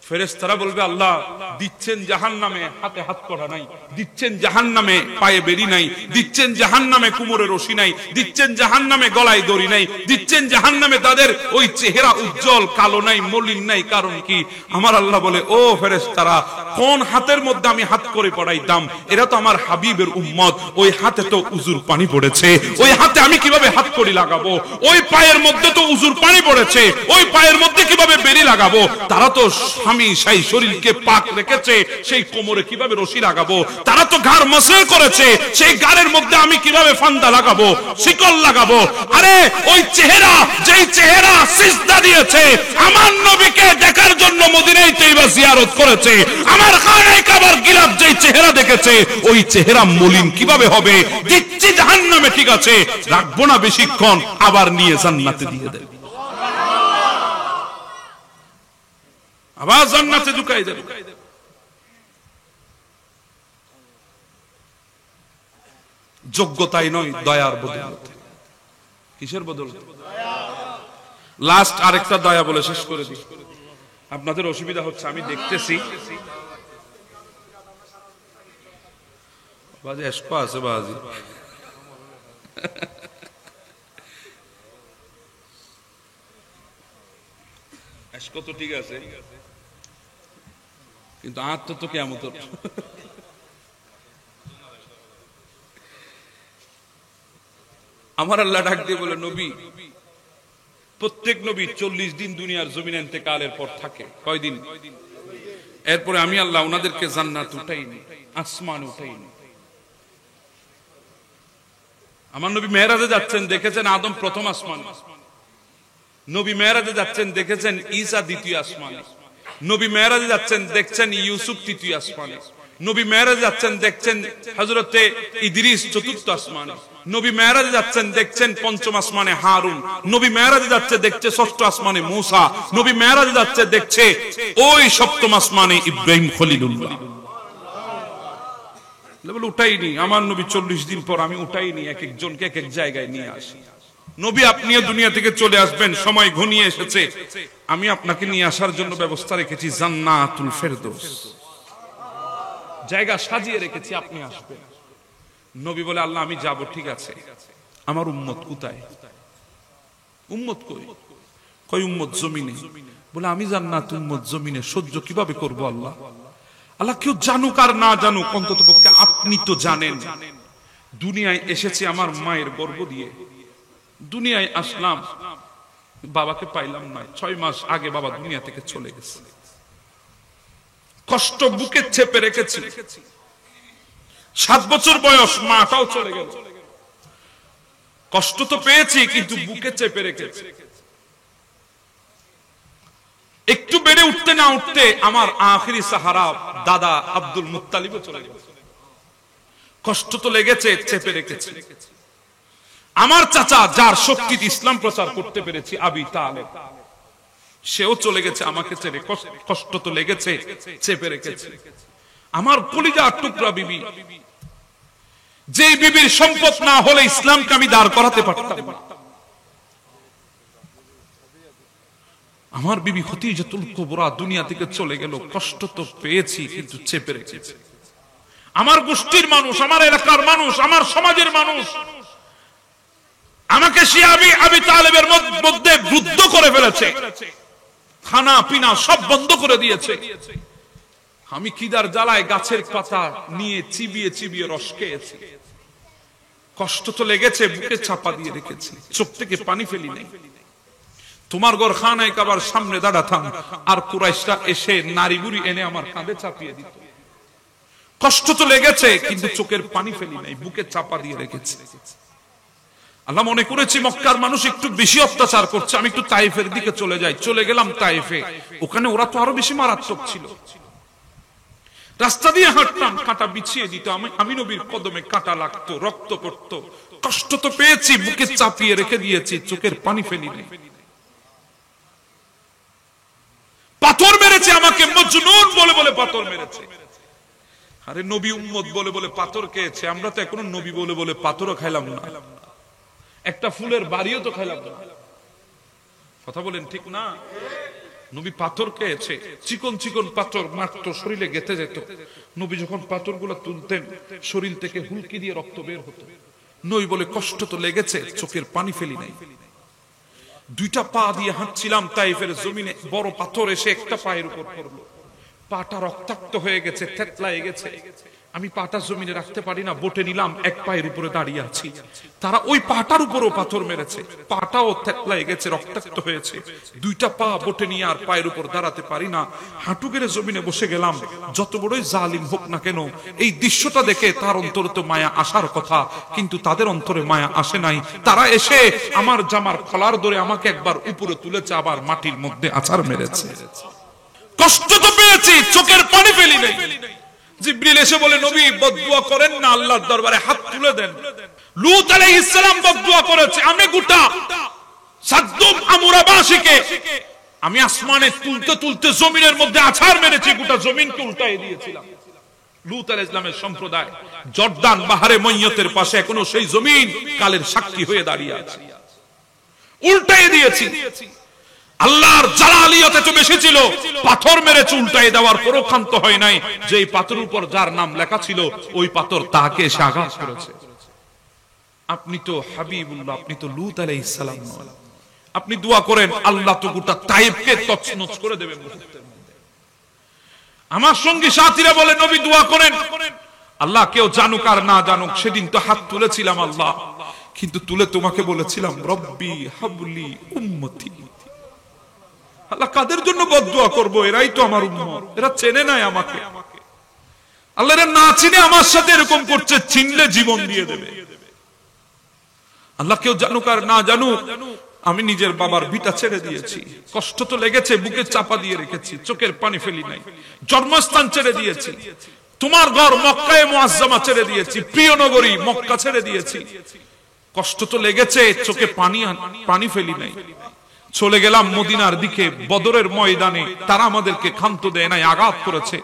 ফেরেশতারা বলবে আল্লাহ দিচ্ছেন জাহান্নামে, হাতে হাত করা নাই, দিচ্ছেন জাহান্নামে পায়ে বেড়ি নাই, দিচ্ছেন জাহান্নামে কোমরে রশি নাই, দিচ্ছেন জাহান্নামে গলায় দড়ি নাই, দিচ্ছেন জাহান্নামে তাদের ওই চেহারা উজ্জ্বল কালো নাই, মলিন নাই। কারণ কি? আমার আল্লাহ বলে ও ফেরেশতারা, কোন হাতের মধ্যে আমি হাত করে পড়াইতাম? এরা তো আমার হাবিবের উম্মত, ওই হাতে তো উজুর পানি পড়েছে, ওই হাতে আমি কিভাবে হাত করি লাগাবো? ওই পায়ের মধ্যে তো উজুর পানি পড়েছে, ওই পায়ের মধ্যে কিভাবে বেড়ি লাগাবো? তারা তো স্বামী সেই শরীরকে পাক রেখেছে, সেই কোমরে কিভাবে রশি লাগাবো? তারা তো ঘাড় মসল করেছে, সেই ঘাড়ের মধ্যে আমি কিভাবে ফান্দা লাগাবো, শিকল লাগাবো? আরে ওই চেহারা, যেই চেহারা সিজদা দিয়েছে আমার নবীকে দেখার জন্য মদিনায় তৈবা জিয়ারত করেছে, আমার খানায় কাবার গিলাফ যেই চেহারা দেখেছে, ওই চেহারা মলিন কিভাবে হবে? দিচ্ছি জাহান্নামে, ঠিক আছে, রাখবো না বেশিক্ষণ, আবার নিয়ে জান্নাতে দিয়ে দেবে, আবার জান্নাতে ঢুকাই দেবে। যোগ্যতাই নয়, দয়ার বদৌলতে। কিসের বদৌলতে? লাস্ট আরেকটা দয়া বলে শেষ করে দিই। আপনাদের অসুবিধা হচ্ছে আমি দেখতেছি, বাজে এসপা আছে বাজি। এসকো তো ঠিক আছে, কিন্তু আত্ম তো কেমন? আমার আল্লাহ ডাক দিয়ে বলে, নবী, প্রত্যেক নবী 40 দিন দুনিয়ার জমিনে ইন্তেকালের পর থাকে। কয়দিন? এরপরে আমি আল্লাহ ওনাদেরকে জান্নাত উঠাইনি, আসমান উঠাইনি। আমার নবী মেরাজে যাচ্ছেন, দেখেছেন আদম প্রথম আসমান। নবী মেরাজে যাচ্ছেন, দেখেছেন ঈসা দ্বিতীয় আসমানে। নবী মেরাজে যাচ্ছেন, দেখছেন ইউসুফ তৃতীয় আসমানে। নবী মেরাজে যাচ্ছেন, দেখছেন হযরতে ইদ্রিস চতুর্থ আসমানে। নবী মেরাজে যাচ্ছেন, দেখছেন পঞ্চম আসমানে হারুন। নবী মেরাজে যাচ্ছে, দেখছে ষষ্ঠ আসমানে মূসা। নবী মেরাজে যাচ্ছে, দেখছে ওই সপ্তম আসমানে ইব্রাহিম খলিলুল্লাহ। উঠাইনি আমার নবী, 40 দিন পর আমি উঠাইনি, এক একজনকে এক এক জায়গায় নিয়ে আসি। নবী আপনিও দুনিয়া থেকে চলে আসবেন, সময় ঘনিয়ে এসেছে, আমি আপনাকে নিয়ে আসার জন্য ব্যবস্থা রেখেছি জান্নাতুল ফেরদৌস, জায়গা সাজিয়ে রেখেছি, আপনি আসবেন। নবী বলে আল্লাহ আমি যাব, ঠিক আছে, আমার উম্মত কোথায়? উম্মত কই? কই উম্মত জমিনে। বলে আমি জান্নাত, উম্মত জমিনে সহ্য কিভাবে করব আল্লাহ? আল্লাহ কেউ জানুক আর না জানুক, অন্তত পক্ষে আপনি তো জানেন। দুনিয়ায় এসেছি আমার মায়ের গর্ভ দিয়ে, দুনিয়ায় আসলাম, বাবাকে পাইলাম না, 6 মাস আগে বাবা দুনিয়া থেকে চলে গেছে। কষ্ট বুকে চেপে রেখেছি, 7 বছর বয়স, মাটাও চলে গেল। কষ্ট তো পেয়েছি, কিন্তু বুকে চেপে রেখেছি। একটু বেড়ে উঠতে না উঠতে আমার আখিরি সাহারা দাদা আব্দুল মুত্তালিবও চলে গেছে। কষ্ট তো লেগেছে, চেপে রেখেছি। আমার চাচা, যার শক্তিতে ইসলাম প্রচার করতে পেরেছি, আবি তালেব, সেও চলে গেছে আমাকে ছেড়ে। কষ্ট তো লেগেছে, চেপে রেখেছি। আমার কলিজার টুকরা বিবি, যে বিবির সম্পদ না হলে ইসলামকে আমি দাঁড় করাতে পারতাম না, আমার বিবি খদিজাতুল কুবরা দুনিয়া থেকে চলে গেল। কষ্ট তো পেয়েছি, কিন্তু চেপে রেখেছি। আমার গোষ্ঠীর মানুষ, আমার এলাকার মানুষ, আমার সমাজের মানুষ আমাকে আবি তালেবের মধ্যে রুদ্ধ করে ফেলেছে, খানা পিনা সব বন্ধ করে দিয়েছে। আমি খিদার জ্বালায় গাছের পাতা নিয়ে চিবিয়ে চিবিয়ে রস খেয়েছি। কষ্ট তো লেগেছে, বুকে চাপা দিয়ে রেখেছি, চোখ থেকে পানি ফেলি নাই। তোমার ঘর খানায় কাবার সামনে দাঁড়াতাম, আর কুরাইশরা এসে নারী বুড়ি এনে আমার কাঁধে চাপিয়ে দিত। কষ্ট তো লেগেছে, কিন্তু চোখের পানি ফেলি নাই, বুকে চাপা দিয়ে রেখেছি। আল্লাহ মনে করেছি মক্কার মানুষ একটু বেশি অত্যাচার করছে, আমি একটু তাইফের দিকে চলে যাই। চলে গেলাম তাইফে, ওখানে ওরা তো আরো বেশি মারাত্মক ছিল। রাস্তা দিয়ে হাঁটতাম, কাঁটা বিছিয়ে দিত, আমি নবীর কদমে কাঁটা লাগতো, রক্ত পড়তো। কষ্ট তো পেয়েছি, বুকে চাপিয়ে রেখে দিয়েছি, চোখের পানি ফেলি নাই। পাথর মেরেছে আমাকে, মজনুন বলে বলে পাথর মেরেছে। আরে নবী উম্মত বলে বলে পাথর খেয়েছে, আমরা তো এখনো নবী বলে বলে পাথরও খাইলাম না, একটা ফুলের বাড়িও তো খাইলাম না। কথা বলেন ঠিক না? নবী পাথর খেয়েছে, চিকন চিকন পাথর মারতো, শরীরে গেঁথে যেত। নবী যখন পাথরগুলো তুলতেন শরীর থেকে হুলকি দিয়ে রক্ত বের হতো। নবী বলে কষ্ট তো লেগেছে, চোখের পানি ফেলি নাই। দুইটা পা দিয়ে হাঁটছিলাম তাইফের জমিনে, বড় পাথর এসে একটা পায়ের উপর পড়লো, পাটা রক্তাক্ত হয়ে গেছে, থেতলায় গেছে। আমি পাটা জমিনে রাখতে পারি না, বটে নিলাম, এক পায়ের উপরে দাঁড়িয়ে আছি। তারা ওই পাটার উপরও পাথর মেরেছে, পাটাও থেতলায় গেছে, রক্তাক্ত হয়েছে। দুইটা পা বটে নিয়ে আর পায়ের উপর দাঁড়াতে পারি না, হাঁটু গেড়ে জমিনে বসে গেলাম। যত বড়ই জালিম হোক না কেন, এই দৃশ্যটা দেখে তার অন্তরে তো মায়া আসার কথা, কিন্তু তাদের অন্তরে মায়া আসে নাই। তারা এসে আমার জামার কলার ধরে আমাকে একবার উপরে তুলেছে, আবার মাটির মধ্যে আছাড় মেরেছে। কষ্ট তো পেয়েছি, চোখের পানি ফেলি নাই। জিবরিল এসে বলে, নবী বদদুয়া করেন না, আল্লাহর দরবারে হাত তুলে দেন। লূত আলাইহিস সালাম বদদুয়া করেছে, আমি গোটা সাদ্দুম আমুরাবাসীকে আমি আসমানে তুলতে তুলতে জমিনের মধ্যে আছাড় মেরেছি, গোটা জমিনকে উল্টায় দিয়েছিলাম। লূত আলাইহিস সালামের সম্প্রদায় জর্দান পাহাড়ে ময়্যতের পাশে এখনো সেই জমিন কালের সাক্ষী হয়ে দাঁড়িয়ে আছে, উল্টায় দিয়েছি। আল্লাহর জালালিয়ত এত বেশি ছিল, পাথর মেরে উল্টায় দেওয়ার পরও ক্ষান্ত হয় নাই। যে পাথরের উপর যার নাম লেখা ছিল ওই পাথর তাকে এসে আঘাত করেছে। আপনি তো হাবিবুল্লাহ, আপনি তো লূত আলাইহিস সালাম নন। আপনি দোয়া করেন আল্লাহ তো গোটা তায়েফকে তছনছ করে দেবে মুহূর্তের মধ্যে। আমার সঙ্গী সাথীরা বলে, নবী দোয়া করেন আল্লাহ কেউ জানুক আর না জানুক, সেদিন তো হাত তুলেছিলাম আল্লাহ, কিন্তু তুলে তোমাকে বলেছিলাম রব্বি হাবলি উম্মতি। আল্লাহ কাদের জন্য বদদুয়া করব? এরাই তো আমার উম্মত, এরা চেনে নাই আমাকে। আল্লাহ এরা না চিনে আমার সাথে এরকম করছে, চিনলে জীবন দিয়ে দেবে। আল্লাহ কেউ জানুক আর না জানুক, আমি নিজের বাবার ভিটা ছেড়ে দিয়েছি, কষ্ট তো লেগেছে, বুকে চাপা দিয়ে রেখেছি, চোখের পানি ফেলি নাই। জন্মস্থান ছেড়ে দিয়েছি, তোমার ঘর মক্কায়ে মুআজ্জামা ছেড়ে দিয়েছি, প্রিয় নগরী মক্কা ছেড়ে দিয়েছি। কষ্ট তো লেগেছে, চোখে পানি ফেলি নাই। চলে গেলাম মদিনার দিকে, বদরের ময়দানে তারা আমাদেরকে ক্ষান্ত দেয় নাই, আঘাত করেছে।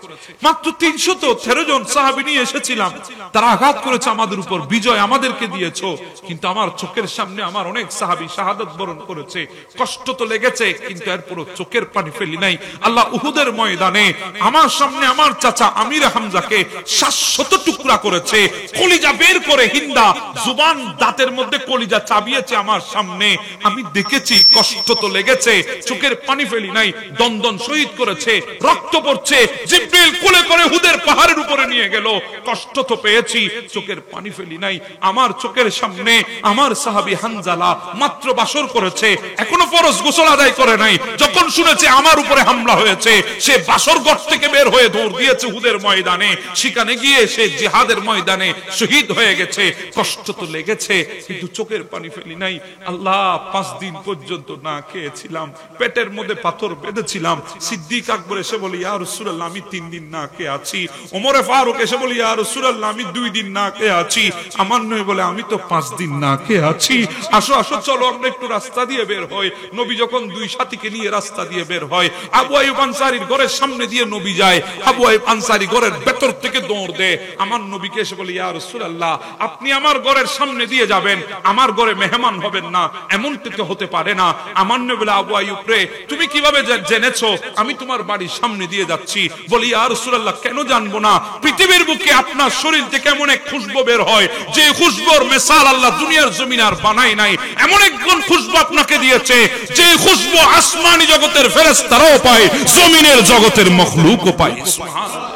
মাত্র 313 জন সাহাবী নিয়ে এসেছিলাম, তারা আঘাত করেছে আমাদের উপর, বিজয় আমাদেরকে দিয়েছো, কিন্তু আমার চোখের সামনে আমার অনেক সাহাবী শাহাদাত বরণ করেছে। কষ্ট তো লেগেছে, কিন্তু এরপরও চোখের পানি ফেলি নাই। আল্লাহ উহুদের ময়দানে আমার সামনে আমার চাচা আমির হামজাকে 700 টুকরা করেছে, কলিজা বের করে হিন্দা জুবান দাঁতের মধ্যে কলিজা চাবিয়েছে আমার সামনে। আমি দেখেছি, কষ্ট তো লেগেছে, চোখের পানি ফেলি নাই। দন্দন শহীদ করেছে, রক্ত পড়ছে, জিবরিল কোলে করে হুদের পাহাড়ের উপরে নিয়ে গেল। কষ্ট তো পেয়েছি, চোখের পানি ফেলি নাই। আমার চোখের সামনে আমার সাহাবী হানজালা মাত্র বাসর করেছে, এখনো ফরজ গোসল আদায় করে নাই। যখন শুনেছে আমার উপরে হামলা হয়েছে, সে বাসর ঘর থেকে বের হয়ে দৌড় দিয়েছে হুদের ময়দানে। সেখানে গিয়ে সে জিহাদের ময়দানে শহীদ হয়ে গেছে। কষ্ট তো লেগেছে, কিন্তু চোখের পানি ফেলি নাই। আল্লাহ 5 দিন পর্যন্ত না খেয়েছিলাম, পেটের মধ্যে পাথর বেঁধেছিলাম। সিদ্দিক আকবর এসে বলি, ইয়া রাসূলুল্লাহ আমি 3 দিন না খেয়ে আছি। ওমরে ফারুক এসে বলি, ইয়া রাসূলুল্লাহ আমি 2 দিন না খেয়ে আছি। আমার নবী বলে, আমি তো 5 দিন না খেয়ে আছি। আসো আসো চলো আমরা একটু রাস্তা দিয়ে বের হই। নবী যখন 2 সাথীকে নিয়ে রাস্তা দিয়ে বের হয়, আবু আইয়ুব আনসারীর ঘরের সামনে দিয়ে নবী যায়। আবু আইয়ুব আনসারী ঘরের ভেতর থেকে দৌড় দেয়। আমার নবীকে এসে বলি, ইয়া রাসূলুল্লাহ আপনি আমার ঘরের সামনে দিয়ে যাবেন, আমার ঘরে মেহমান হবেন না, এমন থেকে হতে পারে না। আমার নবী বলে, আবু আইয়ুব রে তুমি কিভাবে জেনেছো আমি তোমার বাড়ির সামনে দিয়ে যাচ্ছি? বলি, ইয়া রাসূলুল্লাহ কেন জানবো না, পৃথিবীর বুকে আপনার শরীর থেকে এমন এক খুশবু বের হয়, যে খুশবুর মিসাল আল্লাহ দুনিয়ার জমিন আর বানায় নাই। এমন এক খুশবু আপনাকে দিয়েছে, যে খুশবু আসমানি জগতের ফেরেশতারাও পায়, জমিনের জগতের মখলুকও পায়। সুবহানাল্লাহ।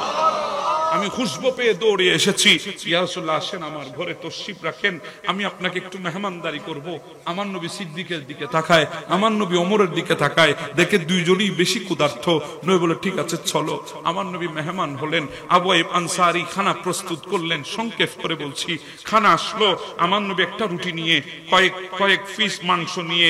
আমি খুশবু পেয়ে দৌড়ে এসেছি। ইয়া রাসূলুল্লাহ আসেন আমার ঘরে তশরিফ রাখেন, আমি আপনাকে একটু মেহমানদারি করব। আমার নবী সিদ্দিকের দিকে তাকায়, আমার নবী ওমরের দিকে তাকায়, দেখে দুইজনই বেশি ক্ষুধার্ত। নবী বলে, ঠিক আছে চলো। আমার নবী মেহমান হলেন। আবু আইয়ুব আনসারী খানা প্রস্তুত করলেন। সংক্ষেপ করে বলছি, খানা আসলো। আমার নবী একটা রুটি নিয়ে, কয়েক পিস মাংস নিয়ে,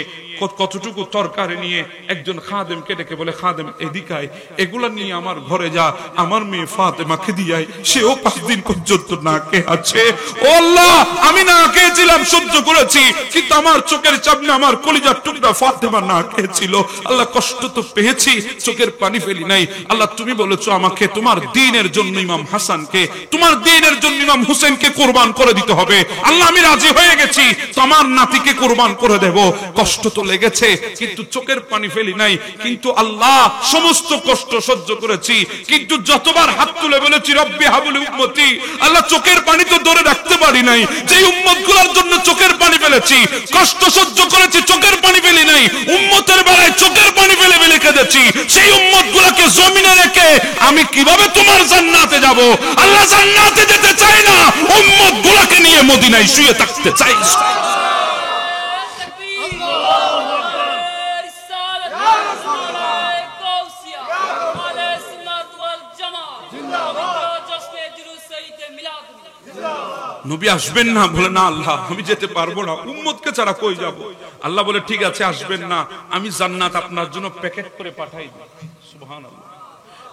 কতটুকু তরকারি নিয়ে একজন খাদেমকে ডেকে বলে, খাদেম এদিকে আয়, এগুলা নিয়ে আমার ঘরে যা, আমার মেয়ে ফাতেমাকে দিয়ে আয়। সেও 5 দিন পর্যন্ত না খেয়ে আছে। ও আল্লাহ, আমি না খেয়েছিলাম, সহ্য করেছি, কিন্তু আমার চোখের সামনে আমার কলিজার টুকরা ফাতেমা না খেয়েছিল। আল্লাহ, কষ্ট তো পেয়েছি, চোখের পানি ফেলি নাই। আল্লাহ, তুমি বলেছো আমাকে তোমার দ্বীনের জন্য ইমাম হাসানকে, তোমার দ্বীনের জন্য ইমাম হুসেনকে কুরবান করে দিতে হবে। আল্লাহ, আমি রাজি হয়ে গেছি, তোমার নাতিকে কুরবান করে দেব। কষ্ট তো লেগেছে, কিন্তু চোখের পানি ফেলি নাই। কিন্তু আল্লাহ, সমস্ত কষ্ট সহ্য করেছি, কিন্তু যতবার হাত তুলে বলেছি রব্বি হাবলি উম্মতি, আল্লাহ, চোখের পানি তো ধরে রাখতে পারি নাই। যে উম্মতগুলোর জন্য চোখের পানি ফেলেছি, কষ্ট সহ্য করেছি, চোখের পানি ফেলি নাই, উম্মতের বেলায় চোখের পানি ফেলে ফেলে কেঁদেছি। সেই উম্মতগুলোকে জমিনে রেখে আমি কিভাবে তোমার জান্নাতে যাব? আল্লাহ, জান্নাতে যেতে চাই না, উম্মতগুলোকে নিয়ে মদিনায় শুয়ে থাকতে চাই। নবী আসবেন না? বলে না আল্লাহ, আমি যেতে পারবো না, উম্মতকে ছাড়া কই যাব? আল্লাহ বলে ঠিক আছে, আসবেন না, আমি জান্নাত আপনার জন্য প্যাকেট করে পাঠাই দেব। সুবহানাল্লাহ,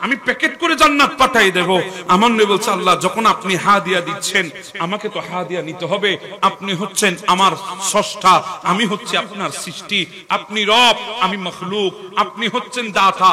আমি প্যাকেট করে জান্নাত পাঠাই দেব। আমার নবী বলছে আল্লাহ, যখন আপনি হাদিয়া দিচ্ছেন, আমাকে তো হাদিয়া নিতে হবে। আপনি হচ্ছেন আমার স্রষ্টা, আমি হচ্ছে আপনার সৃষ্টি। আপনি রব, আমি মখলুক। আপনি হচ্ছেন দাতা,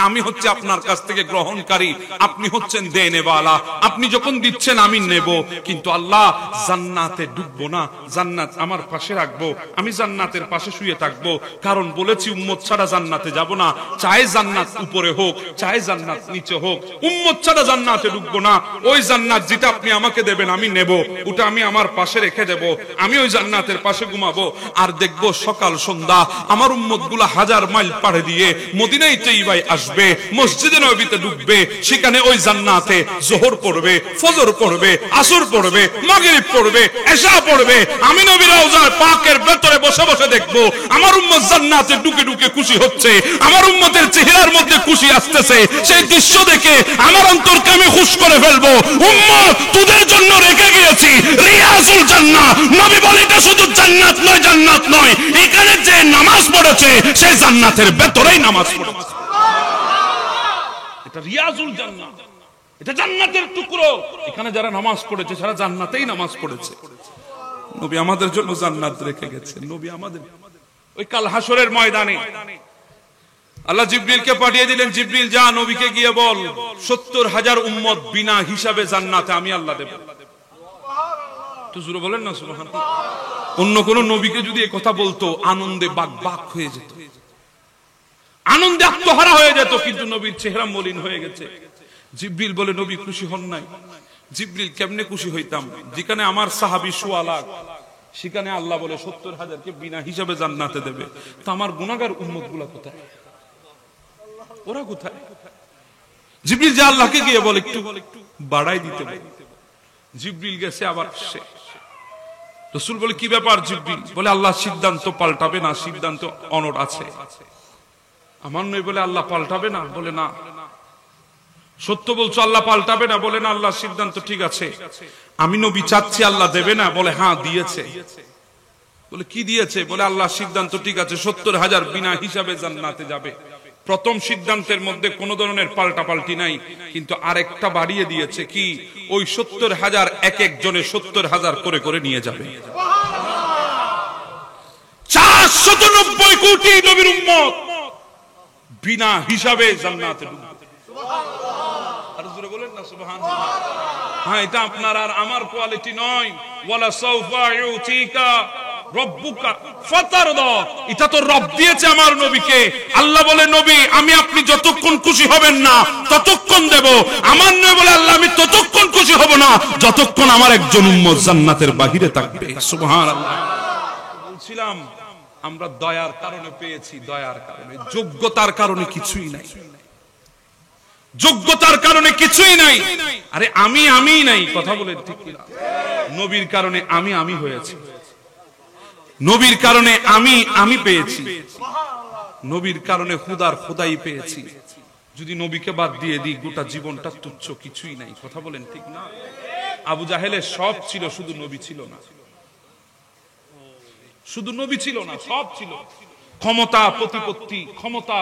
আমি হচ্ছে আপনার কাছ থেকে গ্রহণকারী। আপনি হচ্ছেন দেনেওয়ালা। আপনি যখন দিচ্ছেন আমি নেব। কিন্তু আল্লাহ, জান্নাতে ডুববো না, জান্নাত আমার পাশে রাখবো, আমি জান্নাতের পাশে শুয়ে থাকবো। কারণ বলেছি উম্মত ছাড়া জান্নাতে যাব না। চাই জান্নাত উপরে হোক, চাই জান্নাত নিচে হোক, উম্মত ছাড়া জান্নাতে ঢুকবো না। ওই জান্নাত যেটা আপনি আমাকে দেবেন আমি নেব, ওটা আমি আমার পাশে রেখে দেব। আমি ওই জান্নাতের পাশে ঘুমাবো, আর দেখবো সকাল সন্ধ্যা আমার উম্মতগুলো 1000 মাইল পাড়ে দিয়ে মদিনায় তৈবায় আসবে, মসজিদে নববীতে ঢুকবে। সেখানে ওই জান্নাতে যোহর পড়বে, ফজর পড়বে, আসর পড়বে, মাগরিব পড়বে, এশা পড়বে। আমি নবীর রওজার পাকের ভেতরে বসে বসে দেখবো আমার উম্মত জান্নাতে ঢুকে ঢুকে খুশি হচ্ছে, আমার উম্মতের চেহারার মধ্যে খুশি আসতেছে। সেই দৃশ্য দেখে আমার অন্তরকে আমি খুশ করে ফেলবো। উম্মত, তোদের জন্য রেখে গিয়েছি রিয়াজুল জান্নাহ। নবী বলে এটা শুধু জান্নাত নয়, জান্নাত নয়, এখানে যে নামাজ পড়েছে সেই জান্নাতের ভেতরেই নামাজ পড়েছে। এটা রিয়াজুল জান্নাহ, এটা জান্নাতের টুকরো। এখানে যারা নামাজ পড়েছে সারা জান্নাতেই নামাজ পড়েছে। নবী আমাদের জন্য জান্নাত রেখে গেছেন। নবী আমাদের ওই কাল হাসরের ময়দানে আল্লাহ জিবরিলকে পাঠিয়ে দিলেন, জিবরিল যা নবীকে গিয়ে বল 70,000 উম্মত বিনা হিসাবে জান্নাতে আমি আল্লাহ দেব। তো জোরে বলেন না সুবহানাল্লাহ। অন্য কোন নবীকে যদি এই কথা বলতো আনন্দে বাক হয়ে যেত, আনন্দে আত্মহারা হয়ে যেত। কিন্তু নবীর চেহারা মলিন হয়ে গেছে। জিবরিল বলে নবী খুশি হন নাই। জিবরিল কেমনে খুশি হইতাম? যেখানে আমার সাহাবী 1.25 লাখ, সেখানে আল্লাহ বলে 70,000কে বিনা হিসাবে জান্নাতে দেবে। তো আমার গুনাহগার উম্মতগুলো কোথায়? ওরা কোথায়? জিবরিল যে আল্লাহকে গিয়ে বলে একটু বাড়াই দিতে বলে। জিবরিল গেছে আবার সে। রাসূল বলে কি ব্যাপার জিবরিল? বলে আল্লাহ সিদ্ধান্ত পাল্টাবে না, সিদ্ধান্ত অনড় আছে। আমার নবী বলে আল্লাহ পাল্টাবে না? বলে না। সত্য বলছো আল্লাহ পাল্টাবে না? বলে না, আল্লাহ সিদ্ধান্ত ঠিক আছে। আমি নবী চাচ্ছি আল্লাহ দেবে না? বলে হ্যাঁ দিয়েছে। বলে কি দিয়েছে? বলে আল্লাহ সিদ্ধান্ত ঠিক আছে, 70,000 বিনা হিসাবে জান্নাতে যাবে। প্রথম সিদ্ধান্তের মধ্যে কোন ধরনের পাল্টাপাল্টি নাই, কিন্তু আরেকটা বাড়িয়ে দিয়েছে। কি? ওই 70,000 এক একজনে 70,000 করে করে নিয়ে যাবে। 490 কোটি নবীর উম্মত বিনা হিসাবে জান্নাতে ঢুকবে। আর জোরে বলেন না সুবহানাল্লাহ। হ্যাঁ, এটা আপনার আর আমার কোয়ালিটি নয়। ওয়ালা সাউফা ইউতিকা রব্বুকা ফাতারদা, এটা তো রব দিয়েছে আমার নবীকে। আল্লাহ বলে নবী আমি আপনি যতক্ষণ খুশি হবেন না ততক্ষণ দেব। আমার নবী বলে আল্লাহ আমি ততক্ষণ খুশি হব না যতক্ষণ আমার একজন উম্মত জান্নাতের বাহিরে থাকবে। সুবহানাল্লাহ। বলছিলাম আমরা দয়ার কারণে পেয়েছি, দয়ার কারণে, যোগ্যতার কারণে কিছুই নাই। যোগ্যতার কারণে কিছুই নাই। আরে আমি নাই, কথা বলেন ঠিক কিনা? নবীর কারণে আমি হয়েছি, নবীর কারণে আমি পেয়েছি, নবীর কারণে খুদার খোদাই পেয়েছি। যদি নবীকে বাদ দিয়ে দিই গোটা জীবনটা তুচ্ছ, কিছুই নাই। কথা বলেন ঠিক না? আবু জাহেলের সব ছিল, শুধু নবী ছিল না। শুধু নবী ছিল না, সব ছিল। ক্ষমতা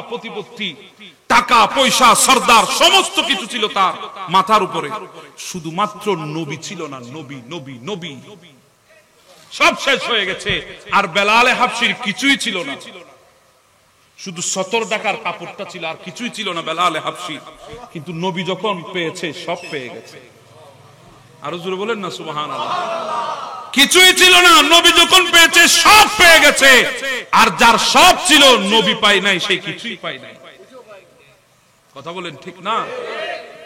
প্রতিপত্তি, টাকা পয়সা, সর্দার, সমস্ত কিছু ছিল তার মাথার উপরে, শুধুমাত্র নবী ছিল না। নবী সব শেষ হয়ে গেছে। আর বেলালে হাবশির কিছুই ছিল না, শুধু 70 টাকার কাপড়টা ছিল, আর কিছুই ছিল না বেলালে হাবশির। কিন্তু নবী যখন পেয়েছে সব পেয়ে গেছে। আরো জোরে বলেন না সুবহানাল্লাহ। কিছুই ছিল না, নবী যখন পেয়েছে সব পেয়ে গেছে। আর যার সব ছিল নবী পায় নাই, সেই কিছুই পায় নাই। কথা বলেন ঠিক না?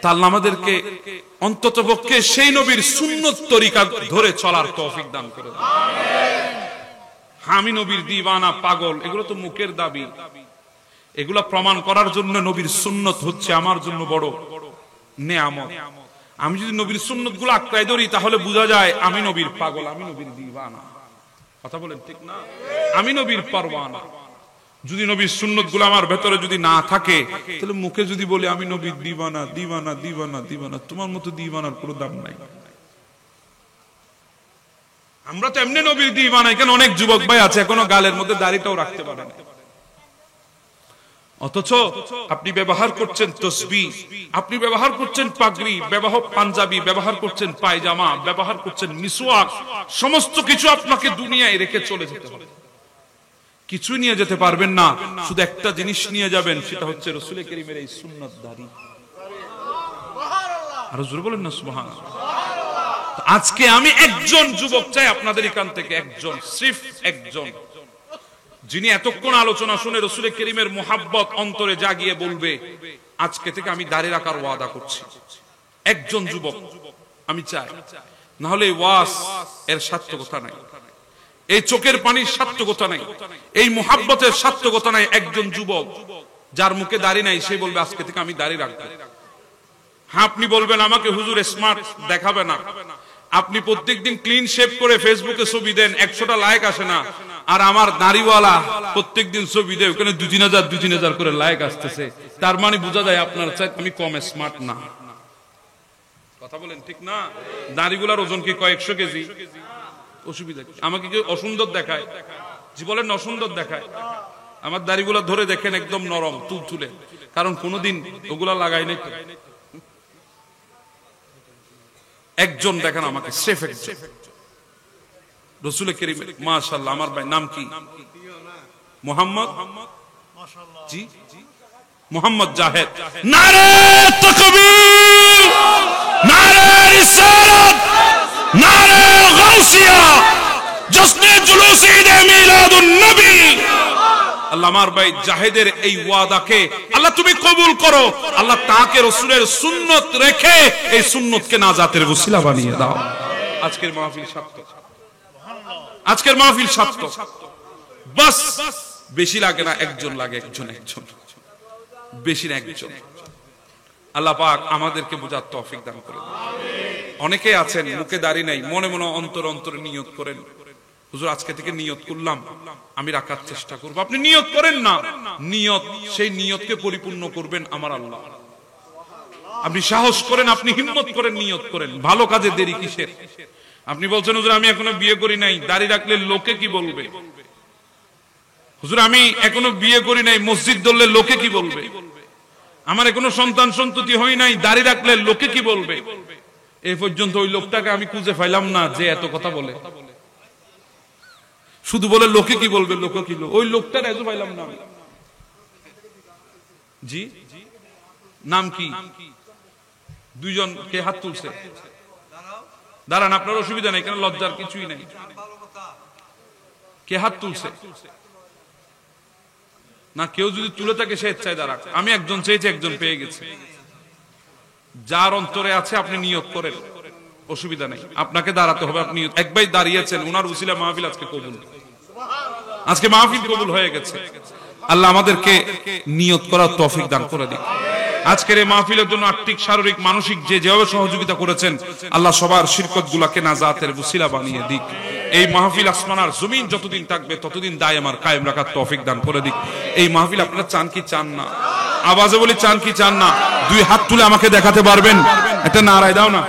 তাহলে আমাদেরকে অন্ততপক্ষে সেই নবীর সুন্নত তরিকা ধরে চলার তৌফিক দান করে দেন। আমি নবীর দিওয়ানা, পাগল, এগুলো তো মুখের দাবি। এগুলো প্রমাণ করার জন্য নবীর সুন্নত হচ্ছে আমার জন্য বড় নেয়ামত। আমি যদি নবীর সুন্নত গুলো আঁকড়াই ধরি তাহলে বোঝা যায় আমি নবীর পাগল, আমি নবীর দিওয়ানা। কথা বলেন ঠিক না? আমি নবীর পরওয়ানা। যদি নবীর সুন্নত গুলো আমার ভেতরে যদি না থাকে, তাহলে মুখে যদি বলি আমি নবীর দিওয়ানা, তোমার মতো দিওয়ানার কোনো দাম নাই। আমরা তো এমনি নবীর দিওয়ানা। এখানে অনেক যুবক ভাই আছে এখনো গালের মধ্যে দাড়িটাও রাখতে পারে না, অথচ আপনি ব্যবহার করছেন তসবিহ, আপনি ব্যবহার করছেন পাগড়ি, পাঞ্জাবি, ব্যবহার করছেন পায়জামা, ব্যবহার করছেন মিসওয়াক। সমস্ত কিছু আপনাকে দুনিয়ায় রেখে চলে যেতে হবে। কিছু নিয়ে যেতে পারবেন না, শুধু একটা জিনিস নিয়ে যাবেন, সেটা হচ্ছে রাসূল কারীমের এই সুন্নাত দাড়ি। আরো জোরে বলেন না সুবহানাল্লাহ। আজকে আমি একজন যুবক চাই আপনাদের এখান থেকে, একজন, সির্ফ একজন, যিনি এতক্ষণ আলোচনা শুনে রাসূল কারীমের মুহাব্বত অন্তরে জাগিয়ে বলবে আজকে থেকে আমি দাড়ি রাখার ওয়াদা করছি। একজন যুবক আমি চাই, না হলে ওয়াজ এর সার্থকতা নাই, এই চোখের পানির সার্থকতা নাই, এই মুহাব্বতের সার্থকতা নাই। একজন যুবক যার মুখে দাড়ি নাই, সে বলবে আজকে থেকে আমি দাড়ি রাখবো। হ্যাঁ, আপনি বলবেন আমাকে হুজুর স্মার্ট দেখাবে না, আপনি প্রত্যেকদিন ক্লিন শেভ করে ফেসবুকে ছবি দেন, 100টা লাইক আসে না। আর আমার দাড়িওয়ালা প্রত্যেকদিন ছবি দেয়, ওখানে 2000 করে লাইক আসতেছে। তার মানে বোঝা যায় আপনার চাইতে আমি কম স্মার্ট না। কথা বলেন ঠিক না? দাড়িগুলার ওজন কি কয়েকশো কেজি? অসুবিধা কি? আমাকে কি অসুন্দর দেখায়? জি বলেন, অসুন্দর দেখায়? আমার দাড়িগুলা ধরে দেখেন একদম নরম তুলতুলে, কারণ কোনোদিন ওগুলা লাগাই নাই। একজন দেখেন আমাকে, সেফ একজন রাসূল কারীম, মাশাআল্লাহ। আমার ভাই নাম কি? মোহাম্মদ, জি মোহাম্মদ জাহেদ। নারে তাকবীর, নারে রিসালাত, নারে গাউসিয়া, জশ্নে জুলুস ঈদ মিলাদুন নবী। আল্লাহ আমার ভাই জাহেদের এই ওয়াদাকে আল্লাহ তুমি কবুল করো। আল্লাহ তাকে রাসূলের সুন্নত রেখে এই সুন্নতকে নাজাতের ওসিলা বানিয়ে দাও। আজকের মাহফিল সার্থক, আজকের মাহফিল সার্থক। বাস বেশি লাগে না, একজন লাগে, একজন, বেশি না একজন। আল্লাহ পাক আমাদেরকে বুঝার তৌফিক দান করে। অনেকে আছেন মুখে দাড়ি নাই, মনে মনে অন্তরে নিয়ত করেন হুজুর আজকে থেকে নিয়ত করলাম আমি রাখার চেষ্টা করব। আপনি নিয়ত করেন না, নিয়ত, সেই নিয়তকে পরিপূর্ণ করবেন আমার আল্লাহ। আপনি সাহস করেন, আপনি হিম্মত করেন, নিয়ত করেন। ভালো কাজে দেরি কিসের? আপনি বলছেন হুজুর আমি এখনো বিয়ে করি নাই, দাড়ি রাখলে লোকে কি বলবে? হুজুর আমি এখনো বিয়ে করি নাই, মসজিদ ধরলে লোকে কি বলবে? আমার এখনো সন্তান সন্ততি হয় নাই, দাড়ি রাখলে লোকে কি বলবে? এই পর্যন্ত ওই লোকটাকে আমি খুঁজে পাইলাম না যে এত কথা বলে। শুধু বলে লোকে কি বলবে, লোকে কি বলবে, ওই লোকটার এত পাইলাম না। জি নাম কি? দুইজন কে হাত তুলছে? দাঁড়ান, আপনার অসুবিধা নেই, কেন লজ্জার কিছুই নেই। কে হাত তুলছে? না, কেউ যদি তুলে থাকে সে ইচ্ছায় দাঁড়াক। আমি একজন চেয়েছি, একজন পেয়ে গেছে। যার অন্তরে আছে আপনি নিয়ত করেন, অসুবিধা নেই, আপনাকে দাঁড়াতে হবে। আপনি এক ভাই দাঁড়িয়েছেন, ওনার উসিলা মাহফিল আজকে কবুল, আজকে মাহফিল কবুল হয়ে গেছে। আল্লাহ আমাদেরকে নিয়ত করার তৌফিক দান করে দিন। আজকের এই মাহফিলের জন্য আর্থিক, শারীরিক, মানসিক যেভাবে সহযোগিতা করেছেন আল্লাহ সবার শিরকত গুলাকে নাজাতের উসিলা বানিয়ে দিক। এই মাহফিল আসমান আর জমিন যতদিন থাকবে ততদিন দায় আমার কায়েম রাখার তৌফিক দান করে দিক। এই মাহফিল আপনারা চান কি চান না? আওয়াজে বলি চান কি চান না? দুই হাত তুলে আমাকে দেখাতে পারবেন? একটা নারায় দাও না।